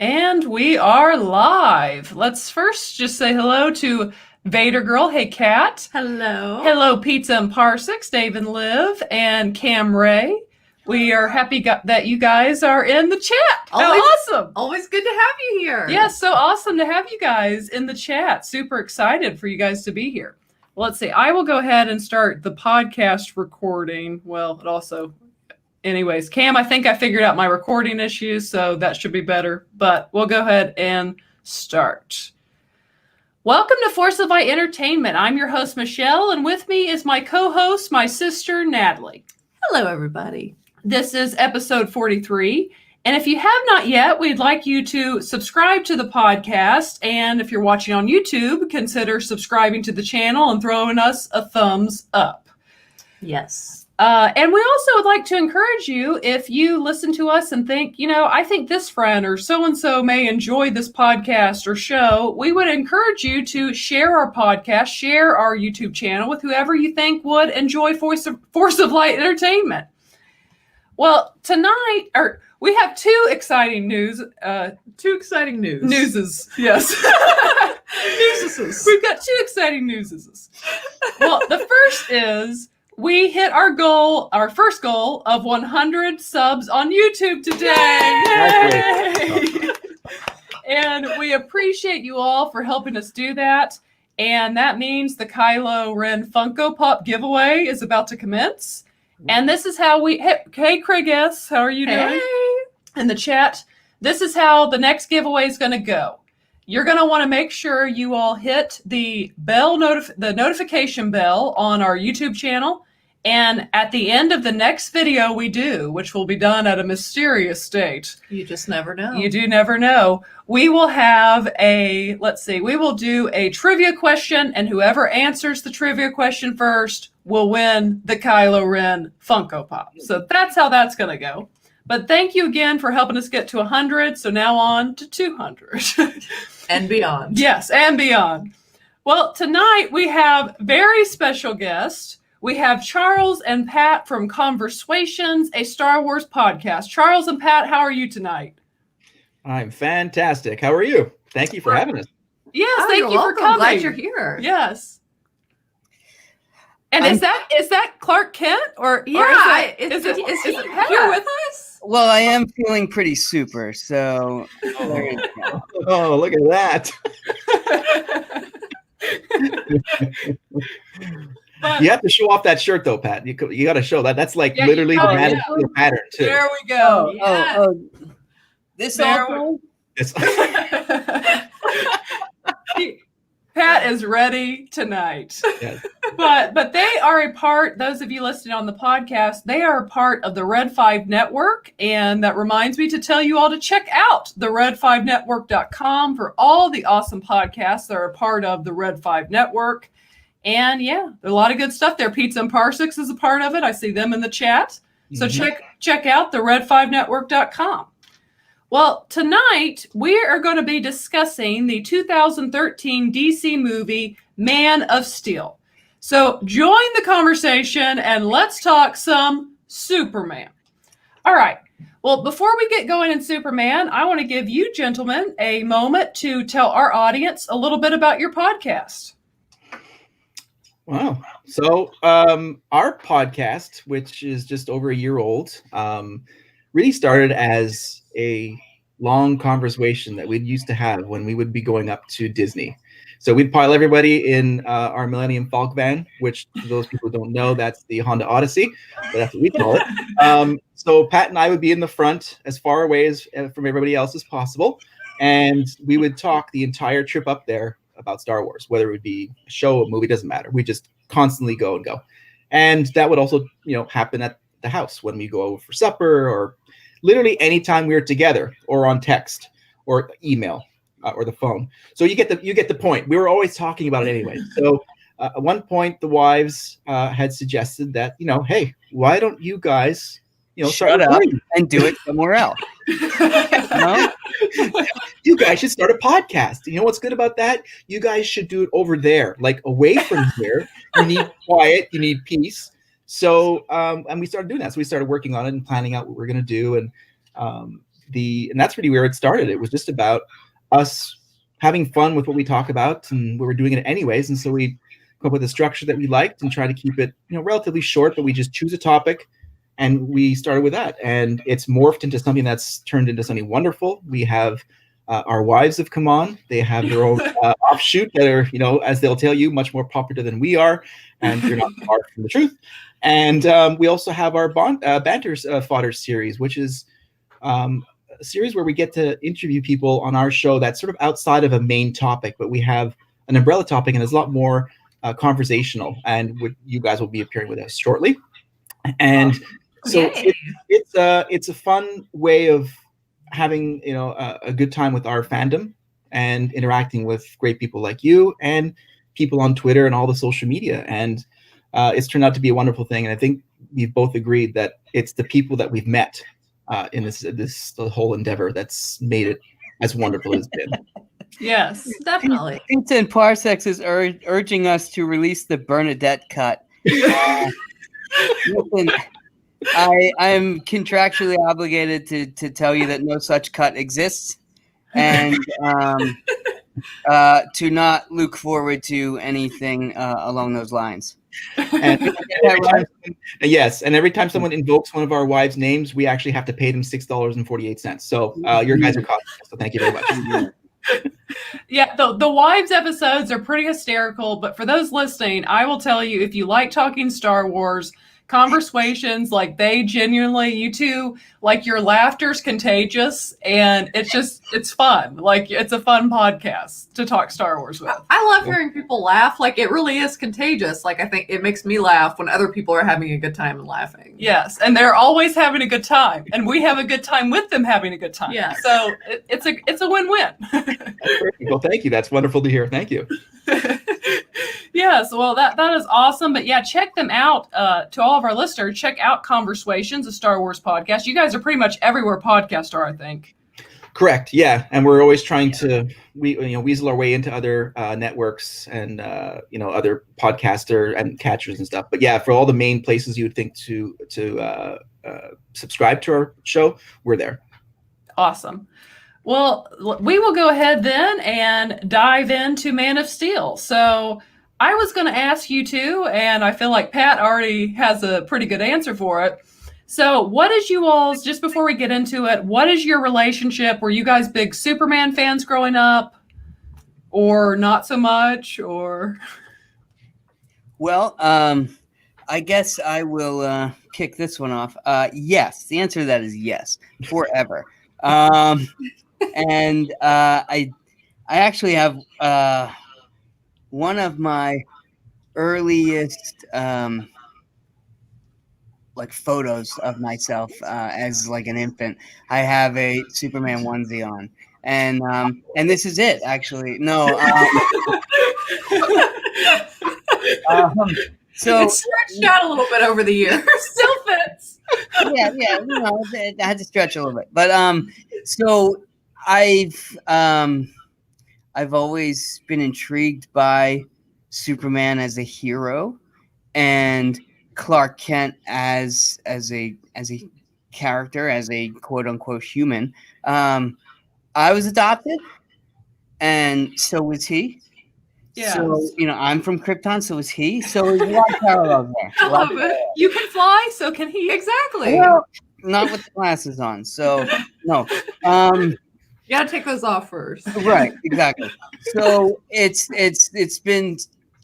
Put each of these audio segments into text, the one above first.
And we are live. Let's first just say hello to Vader Girl. Hey, Kat. Hello. Hello, Pizza and Parsecs, Dave and Liv, and Cam Ray. We are happy that you guys are in the chat. Awesome. Always good to have you here. Yes, so awesome to have you guys in the chat. Super excited for you guys to be here. Well, let's see. I will go ahead and start the podcast recording. Well, it also... Anyways, Cam, I think I figured out my recording issues, so that should be better. But we'll go ahead and start. Welcome to Force of Light Entertainment. I'm your host, Michelle, and with me is my co-host, my sister, Natalie. Hello, everybody. This is episode 43. And if you have not yet, we'd like you to subscribe to the podcast. And if you're watching on YouTube, consider subscribing to the channel and throwing us a thumbs up. Yes. And we also would like to encourage you, if you listen to us and think, I think this friend or so-and-so may enjoy this podcast or show, we would encourage you to share our podcast, share our YouTube channel with whoever you think would enjoy Force of Light Entertainment. Well, tonight, we have two exciting newses. Yes. Newses. We've got two exciting newses. Well, the first is... we hit our first goal of 100 subs on YouTube today. Yay! And we appreciate you all for helping us do that. And that means the Kylo Ren Funko Pop giveaway is about to commence. And this is how hey Craig S., how are you doing? In the chat. This is how the next giveaway is going to go. You're going to want to make sure you all hit the notification bell on our YouTube channel. And at the end of the next video we do, which will be done at a mysterious date. You just never know. You do never know. We will have we will do a trivia question, and whoever answers the trivia question first will win the Kylo Ren Funko Pop. So that's how that's going to go. But thank you again for helping us get to 100. So now on to 200. And beyond. Yes, and beyond. Well, tonight we have very special guests. We have Charles and Pat from Converswations, a Star Wars podcast. Charles and Pat, how are you tonight? I'm fantastic. How are you? Thank you for having us. Yes, thank you for coming. I'm glad you're here. Yes. And is that Clark Kent or is it Pat here with us? Well, I am feeling pretty super, so there you go. Oh, look at that. But, you have to show off that shirt, though, Pat. You got to show that. That's literally the mandatory pattern, too. There we go. This also? Pat is ready tonight. Yes. But they are a part, those of you listening on the podcast, they are a part of the Red 5 Network. And that reminds me to tell you all to check out the red5network.com for all the awesome podcasts that are a part of the Red 5 Network. And yeah, there's a lot of good stuff there. Pizza and Parsecs is a part of it. I see them in the chat. So check out the red5network.com. Well, tonight we are going to be discussing the 2013 DC movie Man of Steel. So join the conversation and let's talk some Superman. All right. Well, before we get going in Superman, I want to give you gentlemen a moment to tell our audience a little bit about your podcast. Wow. So our podcast, which is just over a year old, really started as a long conversation that we'd used to have when we would be going up to Disney. So we'd pile everybody in our Millennium Falcon van, which for those people who don't know, that's the Honda Odyssey, but that's what we call it. So Pat and I would be in the front as far away as from everybody else as possible. And we would talk the entire trip up there about Star Wars, whether it would be a show, a movie, doesn't matter. We just constantly go. And that would also, happen at the house when we go over for supper or literally anytime we were together or on text or email or the phone. So you get the point. We were always talking about it anyway. So at one point the wives had suggested that, hey, why don't you guys, shut up and do it somewhere else? You guys should start a podcast. You know what's good about that? You guys should do it over there, like away from here. You need quiet. You need peace. So, and we started doing that. So we started working on it and planning out what we're going to do. And and that's really where it started. It was just about us having fun with what we talk about, and we were doing it anyways. And so we come up with a structure that we liked and try to keep it, relatively short, but we just choose a topic. And we started with that, and it's morphed into something that's turned into something wonderful. We have our wives have come on. They have their own offshoot that are, as they'll tell you, much more popular than we are, and you're not far from the truth. And we also have our banter fodder series, which is a series where we get to interview people on our show that's sort of outside of a main topic, but we have an umbrella topic, and it's a lot more conversational. And you guys will be appearing with us shortly. And so it's a fun way of having a good time with our fandom and interacting with great people like you and people on Twitter and all the social media, and it's turned out to be a wonderful thing. And I think we've both agreed that it's the people that we've met in the whole endeavor that's made it as wonderful as it's been. Yes, definitely. Pizza and Parsecs is urging us to release the Bernadette cut. Listen, I am contractually obligated to tell you that no such cut exists, and to not look forward to anything along those lines. And yes, and every time someone invokes one of our wives' names, we actually have to pay them $6.48. So your guys are caught. So thank you very much. Yeah, the wives episodes are pretty hysterical, but for those listening, I will tell you, if you like talking Star Wars, Converswations, like they genuinely, you two, like your laughter's contagious, and it's fun. Like it's a fun podcast to talk Star Wars with. I love hearing people laugh. Like it really is contagious. Like I think it makes me laugh when other people are having a good time and laughing. Yes, and they're always having a good time, and we have a good time with them having a good time. Yeah. So it's a win-win. Well, thank you. That's wonderful to hear. Thank you. Yes, well, that is awesome. But yeah, check them out. To all of our listeners, check out Conversations, a Star Wars podcast. You guys are pretty much everywhere podcasts are, I think. Correct. Yeah, and we're always trying to weasel our way into other networks and other podcaster and catchers and stuff. But yeah, for all the main places you would think to subscribe to our show, we're there. Awesome. Well, we will go ahead then and dive into Man of Steel. So I was going to ask you two, and I feel like Pat already has a pretty good answer for it. So what is you all's, just before we get into it, what is your relationship? Were you guys big Superman fans growing up, or not so much, or? Well, I guess I will kick this one off. Yes, the answer to that is yes, forever. And I actually have one of my earliest photos of myself as like an infant. I have a Superman onesie on, and this is it actually. No. So it's stretched out a little bit over the years. Still fits. Yeah, I had to stretch a little bit, but so I've always been intrigued by Superman as a hero and Clark Kent as a character, as a quote unquote human. I was adopted, and so was he. Yeah. So I'm from Krypton, so is he. So there's a lot of parallels there. I love it. You can fly, so can he. Exactly. Well, not with the glasses on. So no. You gotta take those off first. Right, exactly. So it's been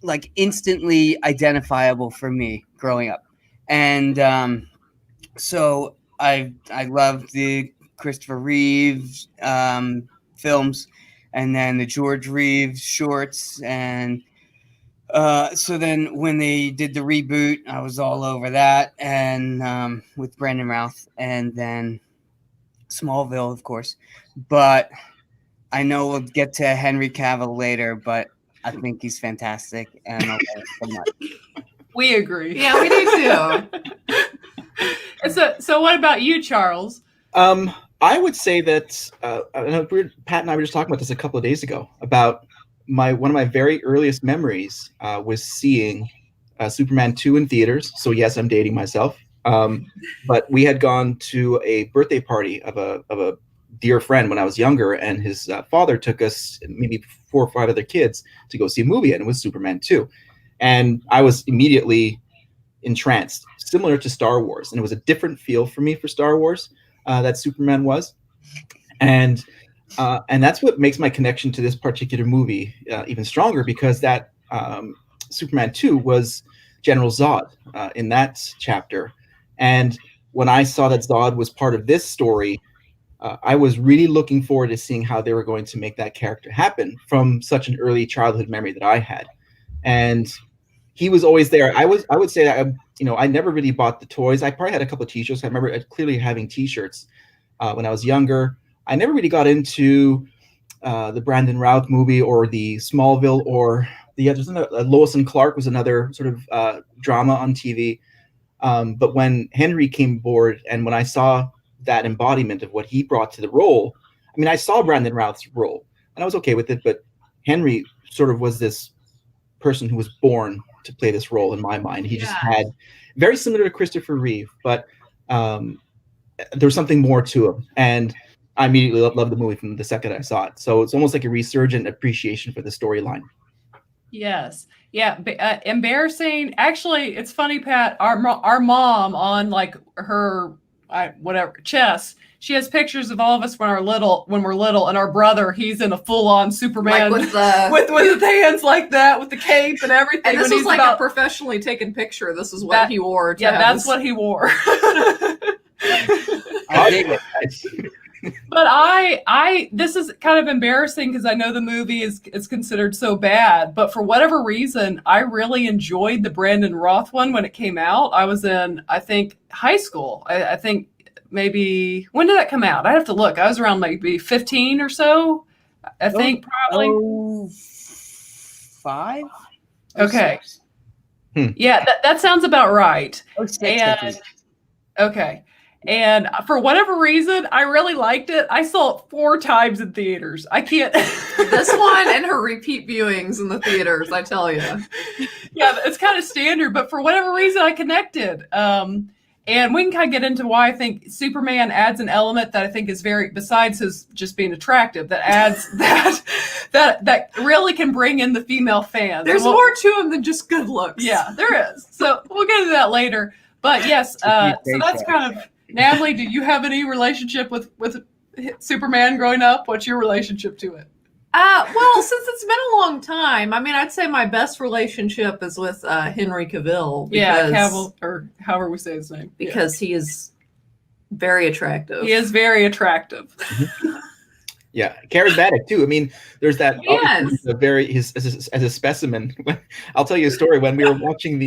like instantly identifiable for me growing up, and so I loved the Christopher Reeves films, and then the George Reeves shorts, and so then when they did the reboot, I was all over that, and with Brandon Routh, and then Smallville, of course. But I know we'll get to Henry Cavill later, but I think he's fantastic, and I love it so much. We agree. Yeah, we do too. So what about you, Charles? I would say that Pat and I were just talking about this a couple of days ago about one of my very earliest memories was seeing Superman 2 in theaters. So yes, I'm dating myself. But we had gone to a birthday party of a dear friend when I was younger, and his father took us, maybe 4 or 5 other kids, to go see a movie, and it was Superman 2. And I was immediately entranced, similar to Star Wars. And it was a different feel for me for Star Wars that Superman was. And that's what makes my connection to this particular movie even stronger, because that Superman 2 was General Zod in that chapter. And when I saw that Zod was part of this story, I was really looking forward to seeing how they were going to make that character happen from such an early childhood memory that I had. And he was always there. I would say that, I never really bought the toys. I probably had a couple of t-shirts. I remember clearly having t-shirts when I was younger. I never really got into the Brandon Routh movie or the Smallville, or there's another, Lois and Clark was another sort of drama on TV. But when Henry came aboard, and when I saw that embodiment of what he brought to the role, I mean, I saw Brandon Routh's role and I was okay with it, but Henry sort of was this person who was born to play this role in my mind. He just had, very similar to Christopher Reeve, but there was something more to him. And I immediately loved the movie from the second I saw it. So it's almost like a resurgent appreciation for the storyline. Yes. Yeah. Embarrassing. Actually, it's funny, Pat, our mom on like her, chess, she has pictures of all of us when we're little, and our brother, he's in a full-on Superman, Like with his hands like that, with the cape and everything. And this was like a professionally taken picture. This is what he wore. That's what he wore. I dig it. But this is kind of embarrassing because I know the movie is considered so bad, but for whatever reason, I really enjoyed the Brandon Routh one when it came out. I was in, I think, high school. I think maybe, when did that come out? I have to look. I was around maybe 15 or so. I think probably 05. Okay. Yeah, that sounds about right. 06, okay. And for whatever reason, I really liked it. I saw it 4 times in theaters. I can't. This one and her repeat viewings in the theaters, I tell you. Yeah, it's kind of standard, but for whatever reason, I connected. And we can kind of get into why I think Superman adds an element that I think is very, besides his just being attractive, that adds that really can bring in the female fans. There's more to him than just good looks. Yeah, there is. So we'll get into that later. But yes, so that's kind of. Natalie, do you have any relationship with Superman growing up? What's your relationship to it? Well, since it's been a long time, I mean, I'd say my best relationship is with Henry Cavill. Cavill, or however we say his name. Because he is very attractive. He is very attractive. Yeah, charismatic too. I mean, there's that. Yes. As a specimen. I'll tell you a story. When we were watching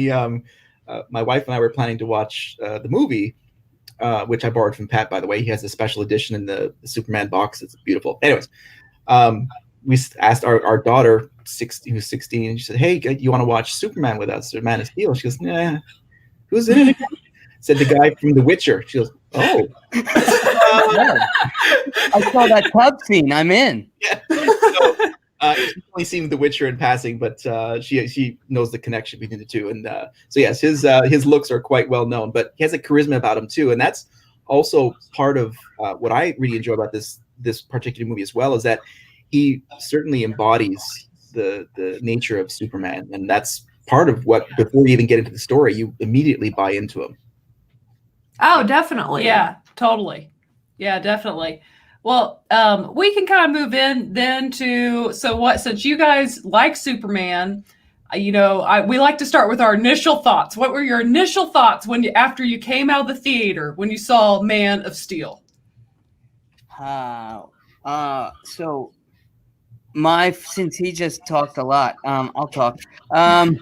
my wife and I were planning to watch the movie. Which I borrowed from Pat, by the way. He has a special edition in the Superman box. It's beautiful. Anyways, we asked our daughter, who's 16, and she said, "Hey, you want to watch Superman with us, or Man of Steel?" She goes, "Nah." Who's in it again? Said the guy from The Witcher. She goes, "Oh." I saw that pub scene. I'm in. Yeah. So, she's only seen The Witcher in passing, but she knows the connection between the two. And so yes, his looks are quite well known, but he has a charisma about him too. And that's also part of what I really enjoy about this particular movie as well, is that he certainly embodies the nature of Superman, and that's part of what, before you even get into the story, you immediately buy into him. Oh, definitely. Yeah, totally. Yeah, definitely. Well, we can kind of move in then to, since you guys like Superman, we like to start with our initial thoughts. What were your initial thoughts after you came out of the theater when you saw Man of Steel? So since he just talked a lot, I'll talk. So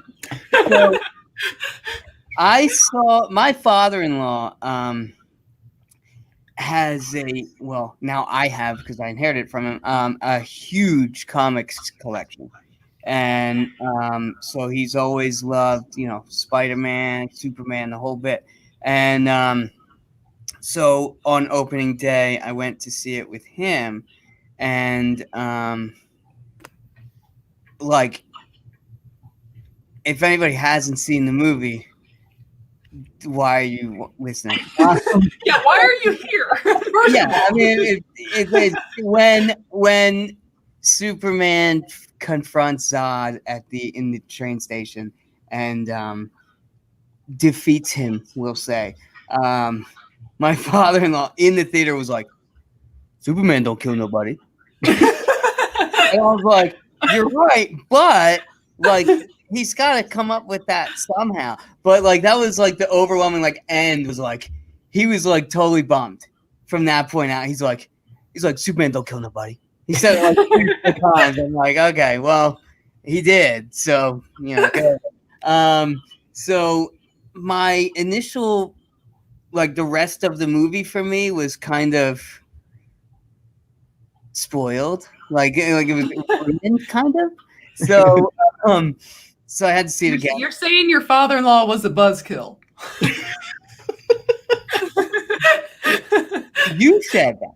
I saw my father-in-law, has now I have, because I inherited from him, a huge comics collection. And so he's always loved, Spider-Man, Superman, the whole bit. And so on opening day, I went to see it with him. And if anybody hasn't seen the movie, why are you listening? Yeah, why are you here? First of all. I mean, when Superman confronts Zod in the train station and defeats him, we'll say. My father-in-law in the theater was like, "Superman don't kill nobody." And I was like, "You're right, but like he's got to come up with that somehow." But like that was like the overwhelming like end was like he was like totally bummed from that point out. He's like Superman don't kill nobody. He said it like 3 times. I'm like, okay, well, he did. So good. So my initial like the rest of the movie for me was kind of spoiled. Like it was ruined, kind of. So so I had to see it again. You're saying your father-in-law was a buzzkill. You said that.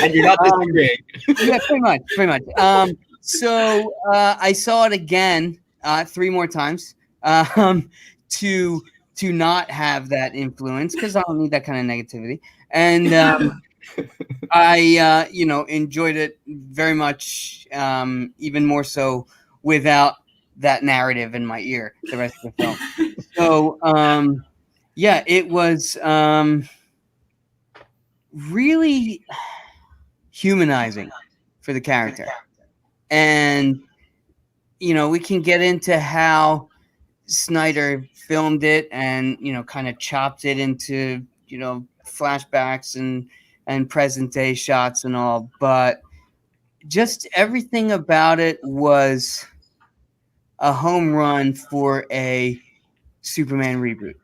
And you're not disagreeing. Yeah, pretty much. So I saw it again 3 more times to not have that influence because I don't need that kind of negativity. And I enjoyed it very much, even more so without that narrative in my ear the rest of the film. So yeah, it was really humanizing for the character. And we can get into how Snyder filmed it and kind of chopped it into flashbacks and present day shots and all, but just everything about it was a home run for a Superman reboot.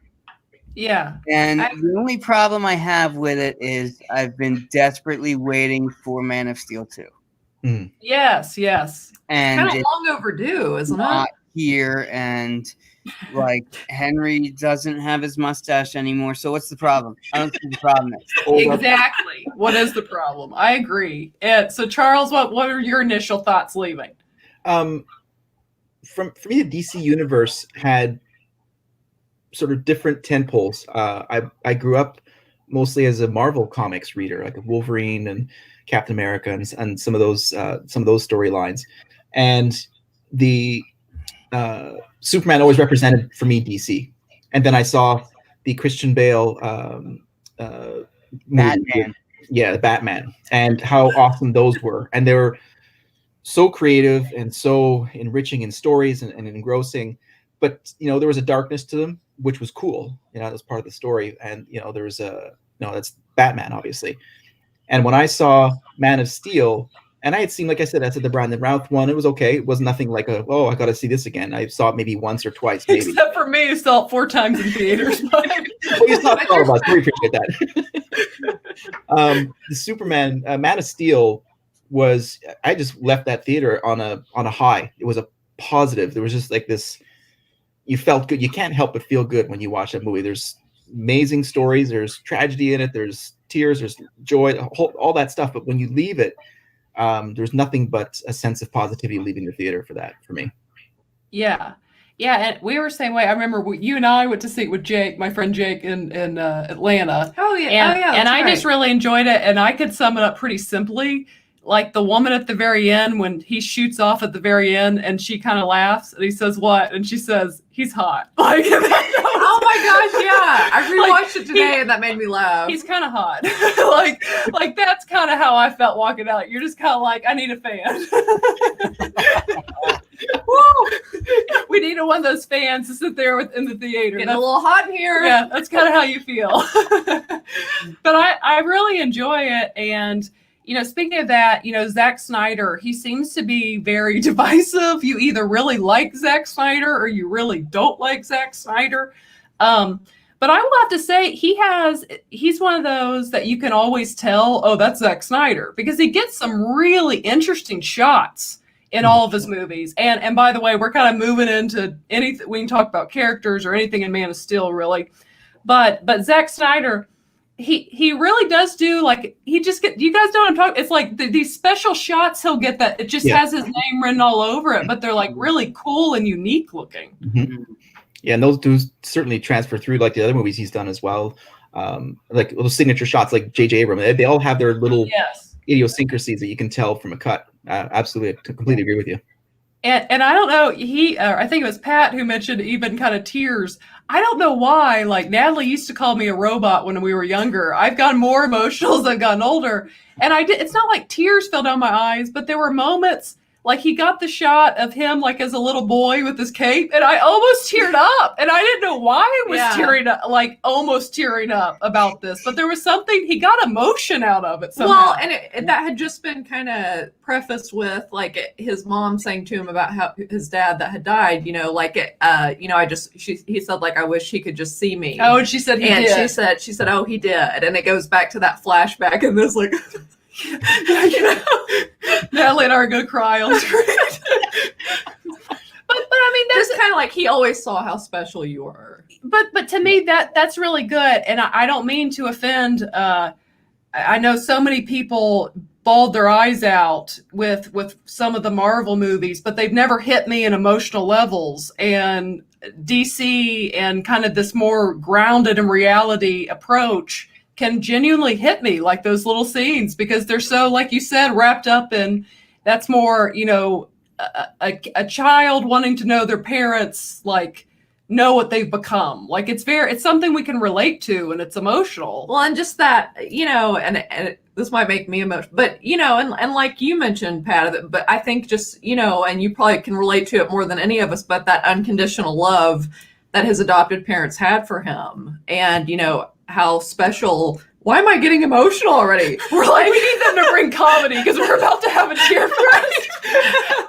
Yeah. And the only problem I have with it is I've been desperately waiting for Man of Steel 2. Mm. Yes. Kind And of long overdue, isn't not it? here, and like Henry doesn't have his mustache anymore. So what's the problem? I don't see the problem is. Exactly. What is the problem? I agree. So Charles, what are your initial thoughts leaving? For me, the DC universe had sort of different tentpoles. I grew up mostly as a Marvel comics reader, like Wolverine and Captain America and some of those storylines, and the Superman always represented for me DC. And then I saw the Christian Bale Batman. The Batman, and how awesome those were, and they were so creative and so enriching in stories and engrossing. But there was a darkness to them, which was cool. That was part of the story. And there was that's Batman, obviously. And when I saw Man of Steel, and I had seen, like I said the Brandon Routh one, it was okay. It was nothing like I got to see this again. I saw it maybe once or twice, maybe. Except for me, who saw it 4 times in theaters. Well, you saw it all of us. We appreciate that. The Superman, Man of Steel was, I just left that theater on a high. It was a positive. There was just like this, you felt good. You can't help but feel good when you watch that movie. There's amazing stories. There's tragedy in it. There's tears. There's joy, all that stuff. But when you leave it, there's nothing but a sense of positivity leaving the theater for me. Yeah. And we were the same way. I remember you and I went to see it with Jake, my friend Jake in Atlanta. Oh yeah. And I just really enjoyed it. And I could sum it up pretty simply. Like the woman at the very end, when he shoots off at the very end and she kind of laughs and he says, "What?" And she says, "He's hot." Like, oh my gosh, yeah. I rewatched it today and that made me laugh. He's kind of hot. like that's kind of how I felt walking out. You're just kind of like, I need a fan. Woo! We need one of those fans to sit there in the theater. Getting a little hot in here. Yeah, that's kind of how you feel. But I really enjoy it. And speaking of that, Zack Snyder, he seems to be very divisive. You either really like Zack Snyder or you really don't like Zack Snyder. But I will have to say he's one of those that you can always tell, oh, that's Zack Snyder, because he gets some really interesting shots in all of his movies. And by the way, we're kind of moving into anything. We can talk about characters or anything in Man of Steel, really. But Zack Snyder, he really does do, like, he just get, you guys know what I'm talking. It's like these special shots he'll get that it just has his name written all over it, but they're like really cool and unique looking. Mm-hmm. Yeah, and those do certainly transfer through like the other movies he's done as well. Like little signature shots like J.J. Abrams. They all have their little idiosyncrasies that you can tell from a cut. Absolutely, I completely agree with you. And I don't know, I think it was Pat who mentioned even kind of tears. I don't know why, like Natalie used to call me a robot when we were younger. I've gotten more emotional as I've gotten older. And it's not like tears fell down my eyes, but there were moments like he got the shot of him like as a little boy with his cape, and I almost teared up. And I didn't know why I was tearing up, like almost tearing up about this. But there was something, he got emotion out of it somehow. Well, and that had just been kind of prefaced with like his mom saying to him about how his dad that had died, he said like, I wish he could just see me. Oh, and she said he did. And she said, oh, he did. And it goes back to that flashback and this like... Natalie and I are gonna cry on screen. but I mean, that's kind of like he always saw how special you were. But to me, that's really good, and I don't mean to offend. I know so many people bawled their eyes out with some of the Marvel movies, but they've never hit me in emotional levels. And DC and kind of this more grounded in reality approach can genuinely hit me, like those little scenes, because they're so, like you said, wrapped up in, that's more, a child wanting to know their parents, like, know what they've become. Like, it's something we can relate to, and it's emotional. Well, and just that, and this might make me emotional, but, and like you mentioned, Pat, but I think just, and you probably can relate to it more than any of us, but that unconditional love that his adopted parents had for him. And, how special. Why am I getting emotional already? We're like, we need them to bring comedy because we're about to have a cheer fight.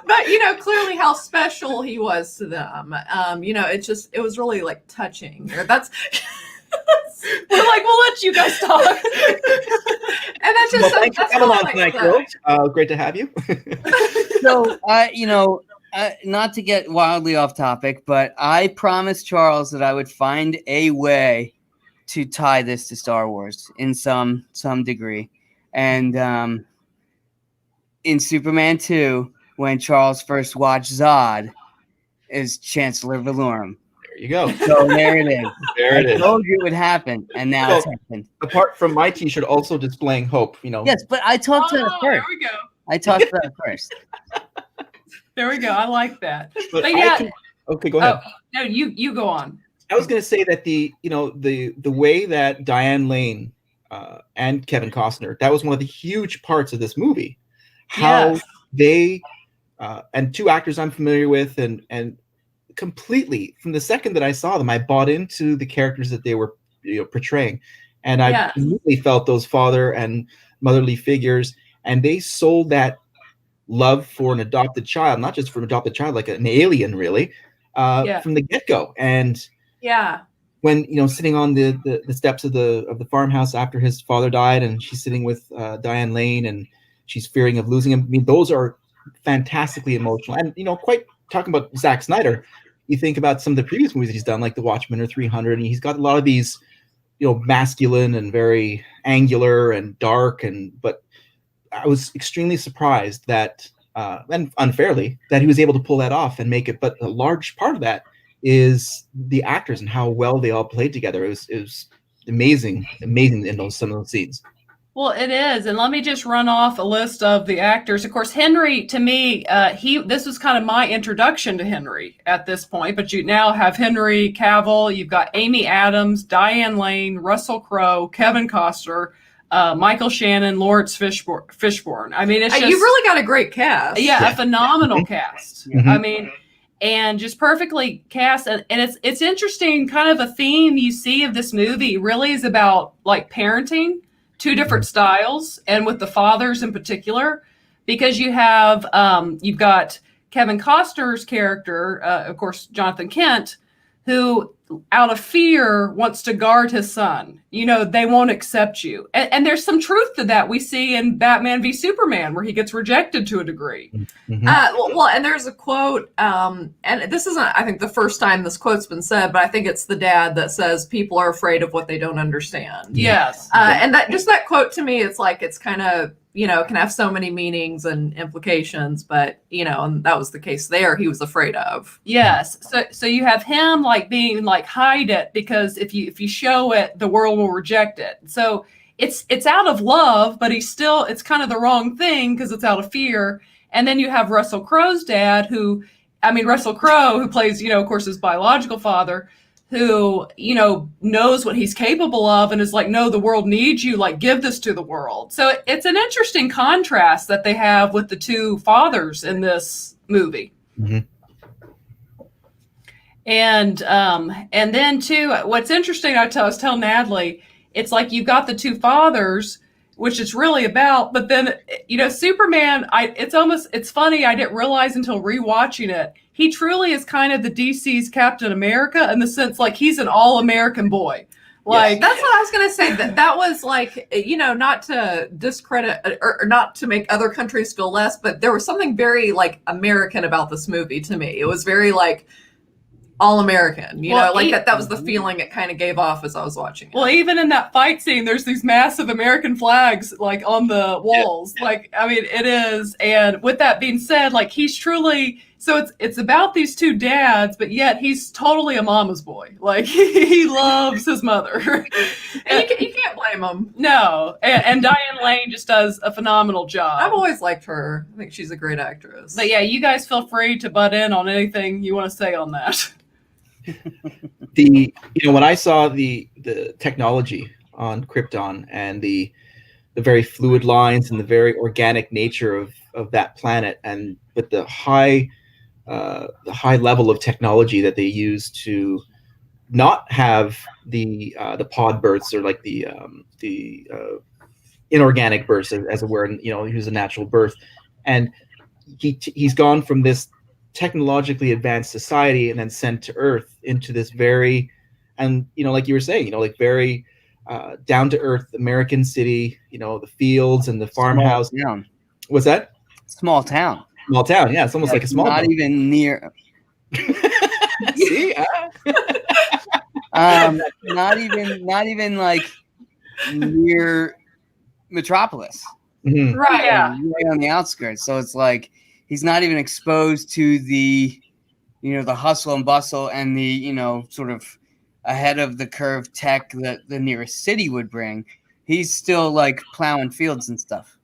But clearly how special he was to them. It was really like touching. We're like, we'll let you guys talk. And that's just thanks for coming on tonight, girls. Great to have you. So not to get wildly off topic, but I promised Charles that I would find a way to tie this to Star Wars in some degree. And in Superman 2, when Charles first watched Zod, is Chancellor Valorum. There you go. So there it is. There it is. I told you it would happen, and now it's happened. Apart from my T-shirt also displaying hope, Yes, but I talked to her first. There we go. I talked to her first. There we go. I like that. But okay, go ahead. No, you go on. I was going to say that the way that Diane Lane and Kevin Costner, that was one of the huge parts of this movie. How they and two actors I'm familiar with, and completely from the second that I saw them, I bought into the characters that they were portraying, and I immediately felt those father and motherly figures, and they sold that love for an adopted child, not just for an adopted child, like an alien, really, from the get-go. And when sitting on the steps of the farmhouse after his father died, and she's sitting with Diane Lane, and she's fearing of losing him. I mean, those are fantastically emotional. And quite talking about Zack Snyder, you think about some of the previous movies that he's done, like The Watchmen or 300, and he's got a lot of these, masculine and very angular and dark. But I was extremely surprised that, and unfairly, that he was able to pull that off and make it. But a large part of that is the actors and how well they all played together. It was amazing in some of those scenes. Well, it is. And let me just run off a list of the actors. Of course, Henry, to me, this was kind of my introduction to Henry at this point, but you now have Henry Cavill, you've got Amy Adams, Diane Lane, Russell Crowe, Kevin Costner, Michael Shannon, Lawrence Fishburne. I mean, it's just... You've really got a great cast. Yeah, a phenomenal cast. Mm-hmm. I mean... And just perfectly cast. And it's interesting, kind of a theme you see of this movie really is about like parenting, two different styles, and with the fathers in particular, because you've got Kevin Costner's character, of course, Jonathan Kent, who out of fear wants to guard his son. They won't accept you. And there's some truth to that we see in Batman v Superman, where he gets rejected to a degree. Mm-hmm. And there's a quote, and this isn't, I think, the first time this quote's been said, but I think it's the dad that says, people are afraid of what they don't understand. Yes. And that quote to me, it's like, it's kind of, can have so many meanings and implications, but and that was the case there. He was afraid of. Yes. So you have him like being like, hide it, because if you show it, the world will reject it. So it's out of love, but it's kind of the wrong thing because it's out of fear. And then you have Russell Crowe's dad, Russell Crowe, who plays, of course, his biological father, who, knows what he's capable of and is like, no, the world needs you, like, give this to the world. So it's an interesting contrast that they have with the two fathers in this movie. Mm-hmm. And then too, what's interesting, I was telling Natalie, it's like you've got the two fathers, which it's really about, but then, Superman, it's funny, I didn't realize until rewatching it, he truly is kind of the DC's Captain America in the sense, like, he's an all-American boy. Like, that's what I was going to say. That was like, not to discredit or not to make other countries feel less, but there was something very like American about this movie to me. It was very like all American, that was the feeling it kind of gave off as I was watching it. Well, even in that fight scene, there's these massive American flags like on the walls. Yeah. Like, it is. And with that being said, like, he's truly, so it's about these two dads, but yet he's totally a mama's boy. Like, he loves his mother. And you can't blame him. No. And Diane Lane just does a phenomenal job. I've always liked her. I think she's a great actress. But yeah, you guys feel free to butt in on anything you want to say on that. When I saw the technology on Krypton and the very fluid lines and the very organic nature of that planet, and with the high level of technology that they use to not have the pod births or like the inorganic births, as it were, and he was a natural birth, and he's gone from this technologically advanced society and then sent to Earth into this very, and like you were saying, like very down to earth American city, the fields and the farmhouse. What's that? Small town. Small town, yeah. It's almost like a small not town. Even near. See, not even like near Metropolis. Mm-hmm. Right. Yeah. Right on the outskirts. So it's like he's not even exposed to the, the hustle and bustle and the, sort of ahead of the curve tech that the nearest city would bring. He's still like plowing fields and stuff.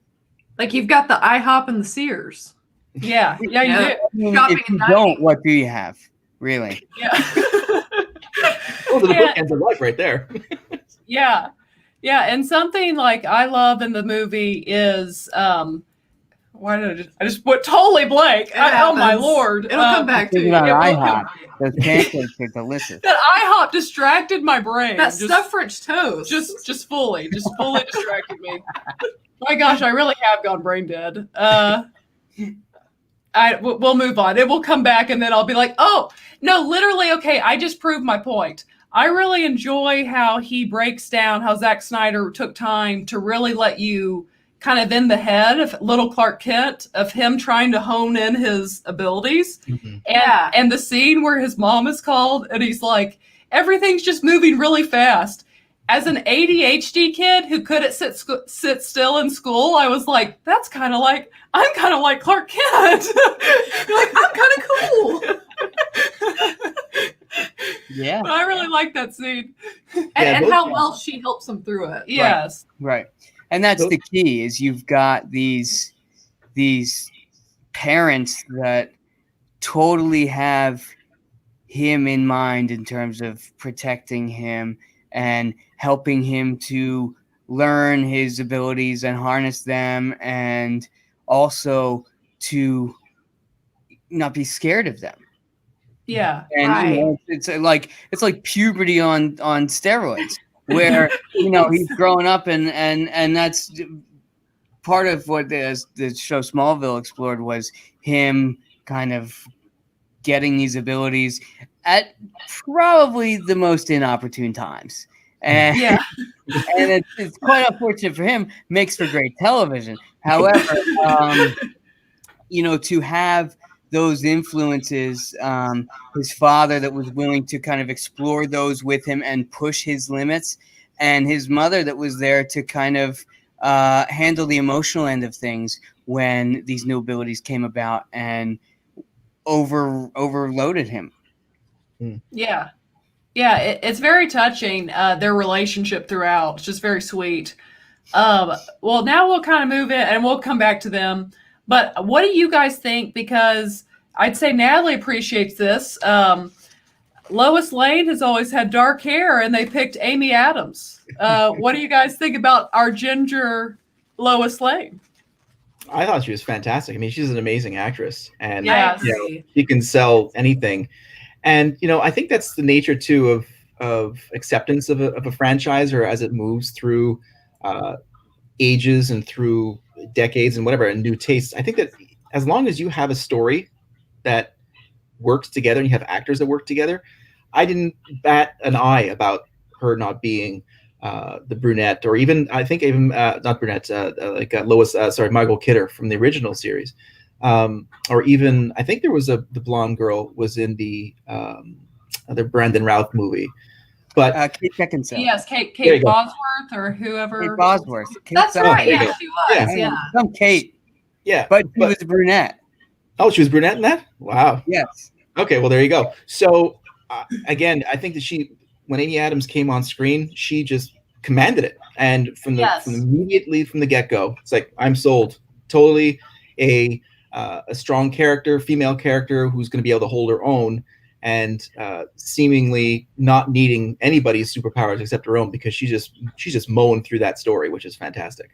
Like you've got the IHOP and the Sears. Yeah. Yeah, you do. I mean, if you don't, what do you have? Really? Yeah. Those are the bookends of life right there. Yeah. Yeah. And something like I love in the movie is why did I just went totally blank? Oh my Lord! It'll come back to you. IHOP. Those pancakes are delicious. That IHOP distracted my brain. That stuffed French toast. Just fully distracted me. My gosh, I really have gone brain dead. We'll move on. It will come back, and then I'll be like, oh no, literally. Okay, I just proved my point. I really enjoy how he breaks down how Zack Snyder took time to really let you kind of in the head of little Clark Kent, of him trying to hone in his abilities. Mm-hmm. And the scene where his mom is called and he's like, everything's just moving really fast. As an ADHD kid who couldn't sit still in school, I was like, I'm kind of like Clark Kent. You're like, I'm kind of cool. Yeah. But I really like that scene. And how well she helps him through it. Yes. Right. And that's the key, is you've got these parents that totally have him in mind in terms of protecting him and helping him to learn his abilities and harness them, and also to not be scared of them. Yeah. And right. It's like puberty on steroids, where he's growing up and that's part of what the show Smallville explored, was him kind of getting these abilities at probably the most inopportune times. And Yeah. And it's quite unfortunate for him. Makes for great television. However, to have those influences, his father that was willing to kind of explore those with him and push his limits, and his mother that was there to kind of handle the emotional end of things when these new abilities came about and overloaded him. Yeah. Yeah, it's very touching, their relationship throughout. It's just very sweet. Well, now we'll kind of move it and we'll come back to them. But what do you guys think? Because I'd say Natalie appreciates this. Lois Lane has always had dark hair and they picked Amy Adams. What do you guys think about our ginger Lois Lane? I thought she was fantastic. I mean, she's an amazing actress, and Yes. she can sell anything. And I think that's the nature too of acceptance of a franchise, or as it moves through ages and through decades and whatever, and new tastes. I think that as long as you have a story that works together and you have actors that work together, I didn't bat an eye about her not being the brunette, or even not brunette, like Lois, Margot Kidder from the original series. Or even I think there was the blonde girl was in the Brandon Routh movie, but Kate Beckinsale. Yes, Kate Bosworth or whoever. Kate Bosworth. That's right. Yeah, she was. Yeah. Some Kate. Yeah, but she was a brunette. Oh, she was brunette in that? Wow. Yes. Okay, well there you go. So again, I think that when Amy Adams came on screen, she just commanded it, and from immediately from the get-go, it's like, I'm sold. Totally a strong character, female character who's going to be able to hold her own, and seemingly not needing anybody's superpowers except her own, because she's just mowing through that story, which is fantastic.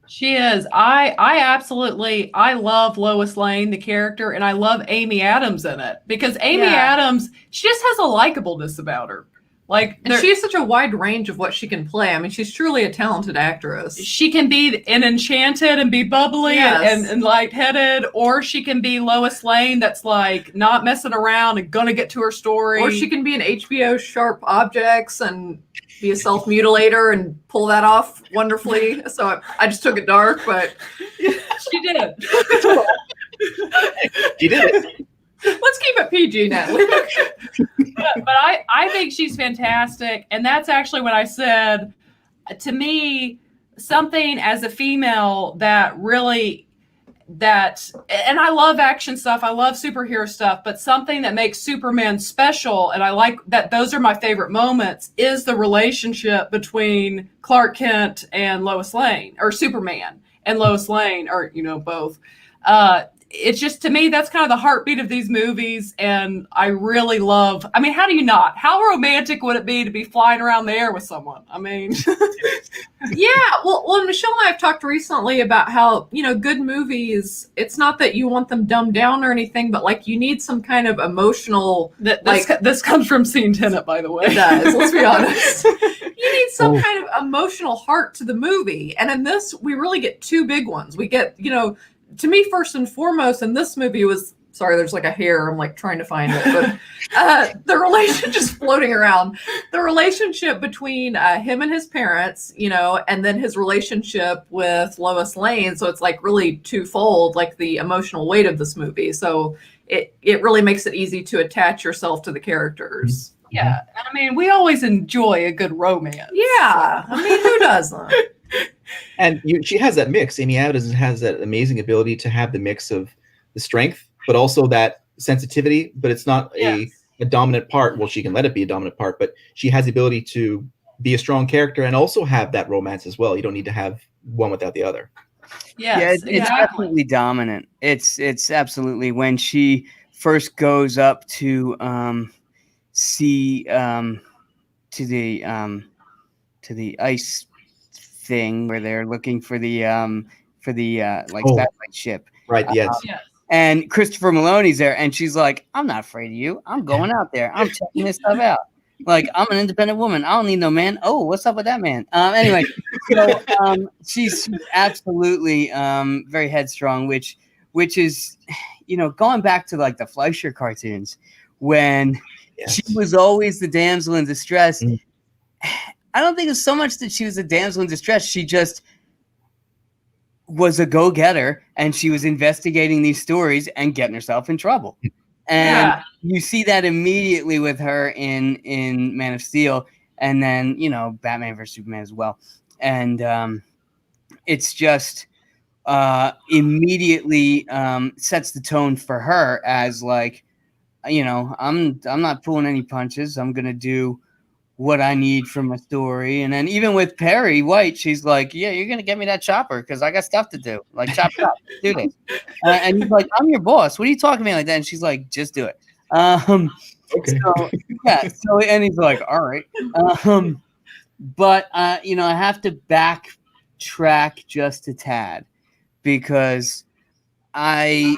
She is. I love Lois Lane, the character, and I love Amy Adams in it, because Amy Adams, she just has a likableness about her. And she has such a wide range of what she can play. I mean, she's truly a talented actress. She can be an enchanted and be bubbly and lightheaded, or she can be Lois Lane that's like not messing around and gonna get to her story. Or she can be an HBO Sharp Objects and be a self-mutilator and pull that off wonderfully. So I just took it dark, but she did. She did it. Let's keep it PG, Natalie. but I think she's fantastic. And that's actually what I said. To me, something as a female and I love action stuff, I love superhero stuff, but something that makes Superman special, and I like that those are my favorite moments, is the relationship between Clark Kent and Lois Lane, or Superman and Lois Lane, or both. It's just, to me, that's kind of the heartbeat of these movies, and I really love. I mean, how do you not? How romantic would it be to be flying around the air with someone? I mean, yeah. Well, Michelle and I have talked recently about how good movies. It's not that you want them dumbed down or anything, but like you need some kind of emotional. This comes from seeing Tenet, by the way. It does. Let's be honest. You need some kind of emotional heart to the movie, and in this, we really get two big ones. We get to me, first and foremost, in this movie was, sorry, there's like a hair, I'm like trying to find it, but the relationship just floating around, the relationship between him and his parents, and then his relationship with Lois Lane. So it's like really twofold, like the emotional weight of this movie. So it really makes it easy to attach yourself to the characters. Yeah. I mean, we always enjoy a good romance. Yeah. I mean, who doesn't? And she has that mix. Amy Adams has that amazing ability to have the mix of the strength, but also that sensitivity. But it's not a dominant part. Well, she can let it be a dominant part, but she has the ability to be a strong character and also have that romance as well. You don't need to have one without the other. Yes, it's definitely dominant. It's absolutely, when she first goes up to see to the ice thing where they're looking for the satellite ship. Right. Yes. And Christopher Maloney's there, and she's like, "I'm not afraid of you. I'm going out there. I'm checking this stuff out. Like, I'm an independent woman. I don't need no man. Oh, what's up with that man?" Anyway, so she's absolutely very headstrong, which is, going back to like the Fleischer cartoons, when she was always the damsel in distress. Mm. I don't think it's so much that she was a damsel in distress. She just was a go-getter, and she was investigating these stories and getting herself in trouble. And you see that immediately with her in Man of Steel, and then Batman vs Superman as well. And it's just immediately sets the tone for her as like, I'm not pulling any punches. I'm gonna do what I need from my story. And then even with Perry White, she's like, yeah, you're gonna get me that chopper because I got stuff to do. Like, chop, do this. And he's like, I'm your boss. What are you talking to me like that? And she's like, just do it. Okay. So yeah. So and he's like, all right. But I have to backtrack just a tad because I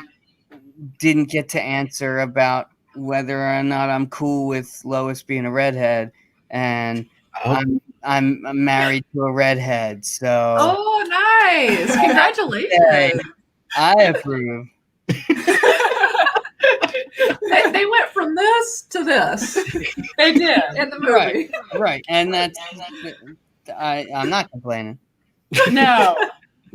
didn't get to answer about whether or not I'm cool with Lois being a redhead, and I'm married to a redhead. So Oh, nice! Congratulations. I approve. They went from this to this They did. in the movie. Right, and I'm not complaining.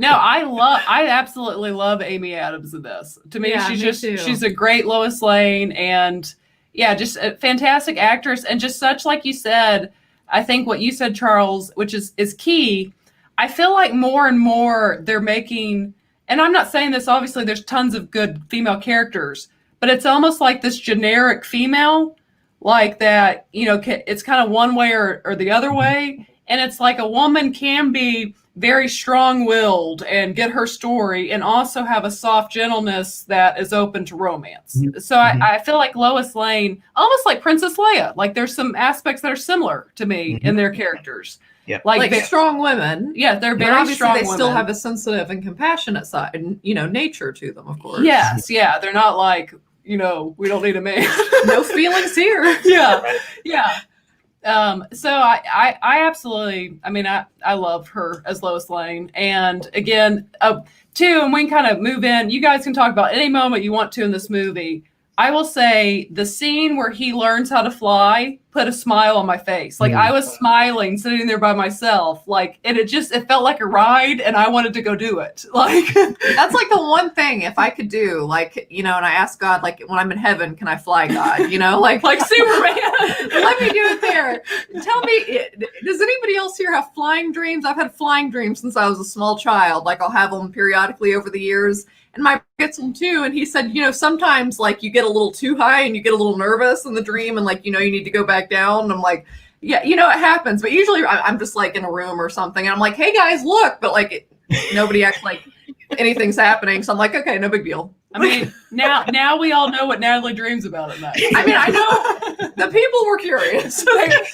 No, I absolutely love Amy Adams in this. To me, Yeah, me too. she's a great Lois Lane, and yeah, just a fantastic actress, and just such, like you said, I think what you said, Charles, which is key. I feel like more and more they're making, and I'm not saying this, obviously there's tons of good female characters, but it's almost like this generic female, like that, it's kind of one way or the other way. And it's like a woman can be very strong-willed and get her story and also have a soft gentleness that is open to romance. Mm-hmm. So I feel like Lois Lane, almost like Princess Leia, like there's some aspects that are similar to me in their characters. Yeah. Like strong women. Yeah, they're But very obviously strong they women. still have a sensitive and compassionate side and, nature to them, of course. Yes, yeah. They're not like, we don't need a man. No feelings here. Yeah. So I absolutely, I love her as Lois Lane. And again, too, and we can kind of move in. You guys can talk about any moment you want to in this movie. I will say the scene where he learns how to fly put a smile on my face. Like I was smiling sitting there by myself. Like, and it felt like a ride and I wanted to go do it. Like that's like the one thing if I could do, like, and I ask God, like when I'm in heaven, can I fly, God? Like Superman. Let me do it there. Tell me, does anybody else here have flying dreams? I've had flying dreams since I was a small child. Like I'll have them periodically over the years. And Mike gets them too. And he said, sometimes like you get a little too high and you get a little nervous in the dream and like, you need to go back down. And I'm like, yeah, it happens. But usually I'm just like in a room or something. And I'm like, hey guys, look. But like nobody acts like anything's happening. So I'm like, okay, no big deal. Now we all know what Natalie dreams about at night. I know the people were curious.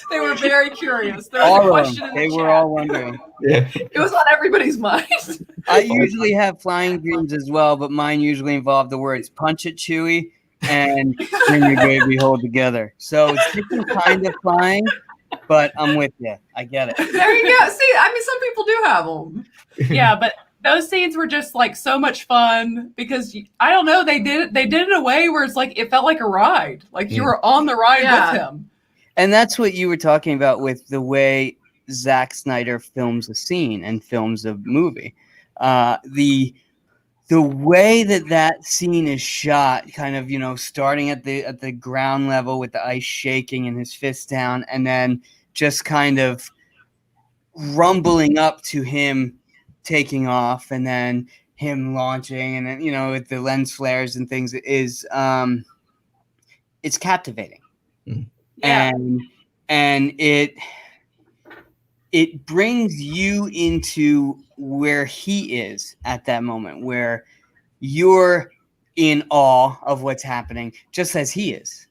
They were very curious. There All was a of question them. in the They were chat. all wondering. Yeah. It was on everybody's mind. I usually have flying dreams as well, but mine usually involve the words "punch it, Chewy" and "bring your baby hold together." So it's different kind of flying, but I'm with you. I get it. There you go. See, some people do have them. Yeah, but those scenes were just like so much fun because I don't know, they did it in a way where it's like it felt like a ride. Like you were on the ride with him. And that's what you were talking about with the way Zack Snyder films a scene and films a movie. The way that scene is shot, kind of, starting at the ground level with the ice shaking and his fist down, and then just kind of rumbling up to him taking off, and then him launching, and then with the lens flares and things, is it's captivating. Yeah. And it brings you into where he is at that moment, where you're in awe of what's happening, just as he is.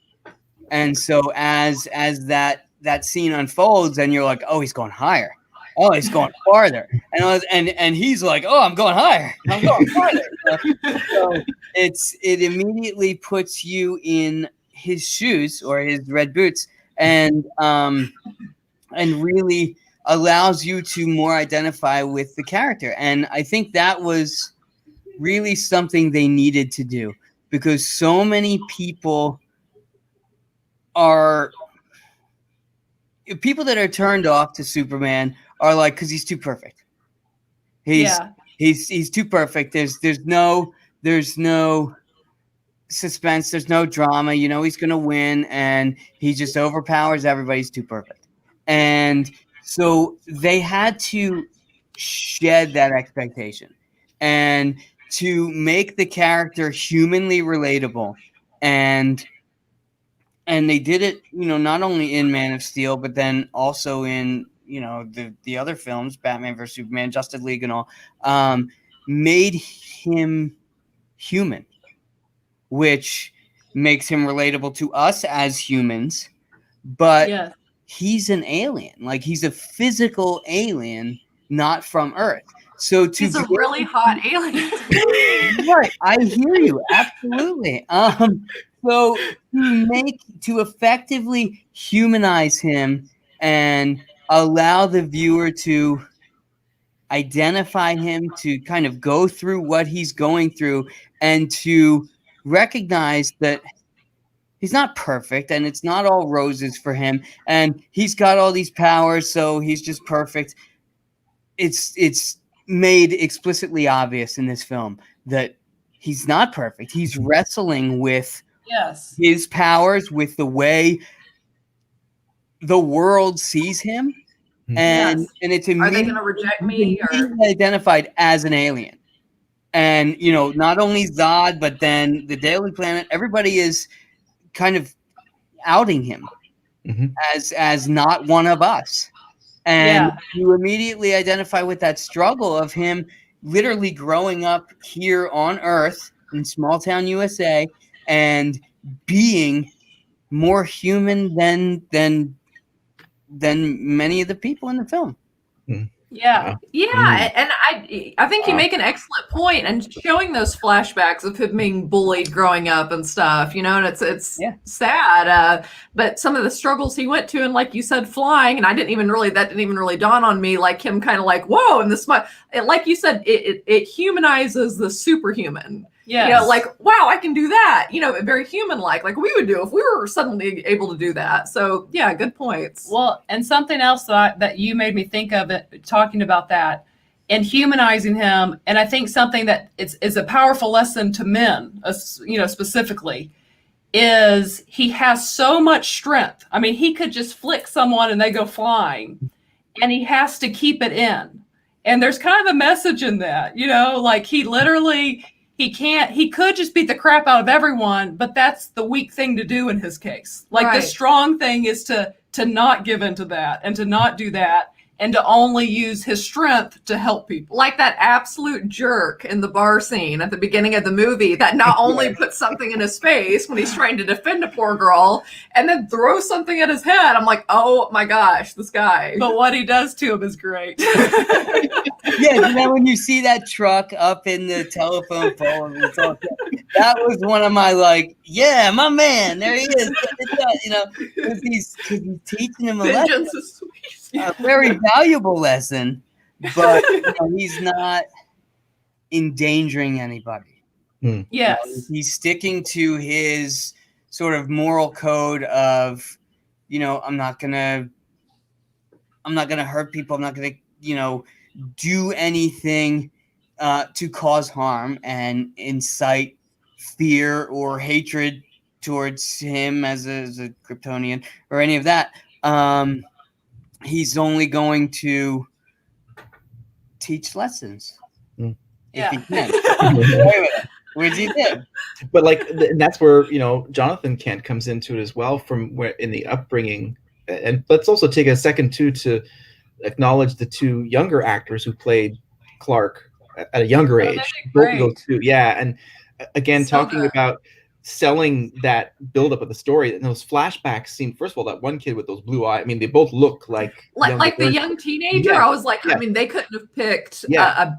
And so as that scene unfolds, and you're like, oh, he's going higher. Oh, he's going farther. And he's like, oh, I'm going higher. I'm going farther. So it immediately puts you in his shoes or his red boots, and really allows you to more identify with the character. And I think that was really something they needed to do, because so many people that are turned off to Superman are like, because he's too perfect. He's too perfect. There's no suspense. There's no drama. He's gonna win, and he just overpowers everybody. He's too perfect. And so they had to shed that expectation and to make the character humanly relatable. And they did it, not only in Man of Steel, but then also in, the other films, Batman vs. Superman, Justice League and all, made him human, which makes him relatable to us as humans, but Yes. he's an alien. Like, he's a physical alien, not from Earth. So He's a really hot alien. right, I hear you, absolutely. So to effectively humanize him and allow the viewer to identify him, to kind of go through what he's going through, and to recognize that he's not perfect and it's not all roses for him, and he's got all these powers, so he's just perfect. It's made explicitly obvious in this film that he's not perfect. He's wrestling with his powers, with the way the world sees him, and it's Are they going to reject me? Or identified as an alien, and not only Zod, but then the Daily Planet. Everybody is kind of outing him as not one of us, and you immediately identify with that struggle of him literally growing up here on Earth in small town USA and being more human than many of the people in the film. Yeah. And I think you make an excellent point, and showing those flashbacks of him being bullied growing up and stuff, and it's sad. But some of the struggles he went to, and like you said, flying, and that didn't even really dawn on me, like him kind of like, whoa, and this, like you said, it humanizes the superhuman. Yeah. Like, wow, I can do that. Very human-like we would do if we were suddenly able to do that. So, yeah, good points. Well, and something else that you made me think of it, talking about that and humanizing him, and I think something that is a powerful lesson to men, specifically, is he has so much strength. I mean, he could just flick someone and they go flying, and he has to keep it in. And there's kind of a message in that, like he literally... He could just beat the crap out of everyone, but that's the weak thing to do in his case. Like the strong thing is to not give into that and to not do that and to only use his strength to help people. Like that absolute jerk in the bar scene at the beginning of the movie that not only puts something in his face when he's trying to defend a poor girl and then throws something at his head. I'm like, oh my gosh, this guy. But what he does to him is great. Yeah, when you see that truck up in the telephone pole, that was one of my my man, there he is. Because he's teaching him a lesson, a very valuable lesson, but he's not endangering anybody. Yes, he's sticking to his sort of moral code of, I'm not gonna hurt people. I'm not gonna, do anything to cause harm and incite fear or hatred towards him as a Kryptonian or any of that. He's only going to teach lessons if he can. Which he did. But and that's where Jonathan Kent comes into it as well, from where in the upbringing. And let's also take a second to acknowledge the two younger actors who played Clark at a younger age. Both of those two, and again, talking about selling that buildup of the story, and those flashbacks seem, first of all, that one kid with those blue eyes, I mean, they both look like the young teenager. I was like, I mean, they couldn't have picked a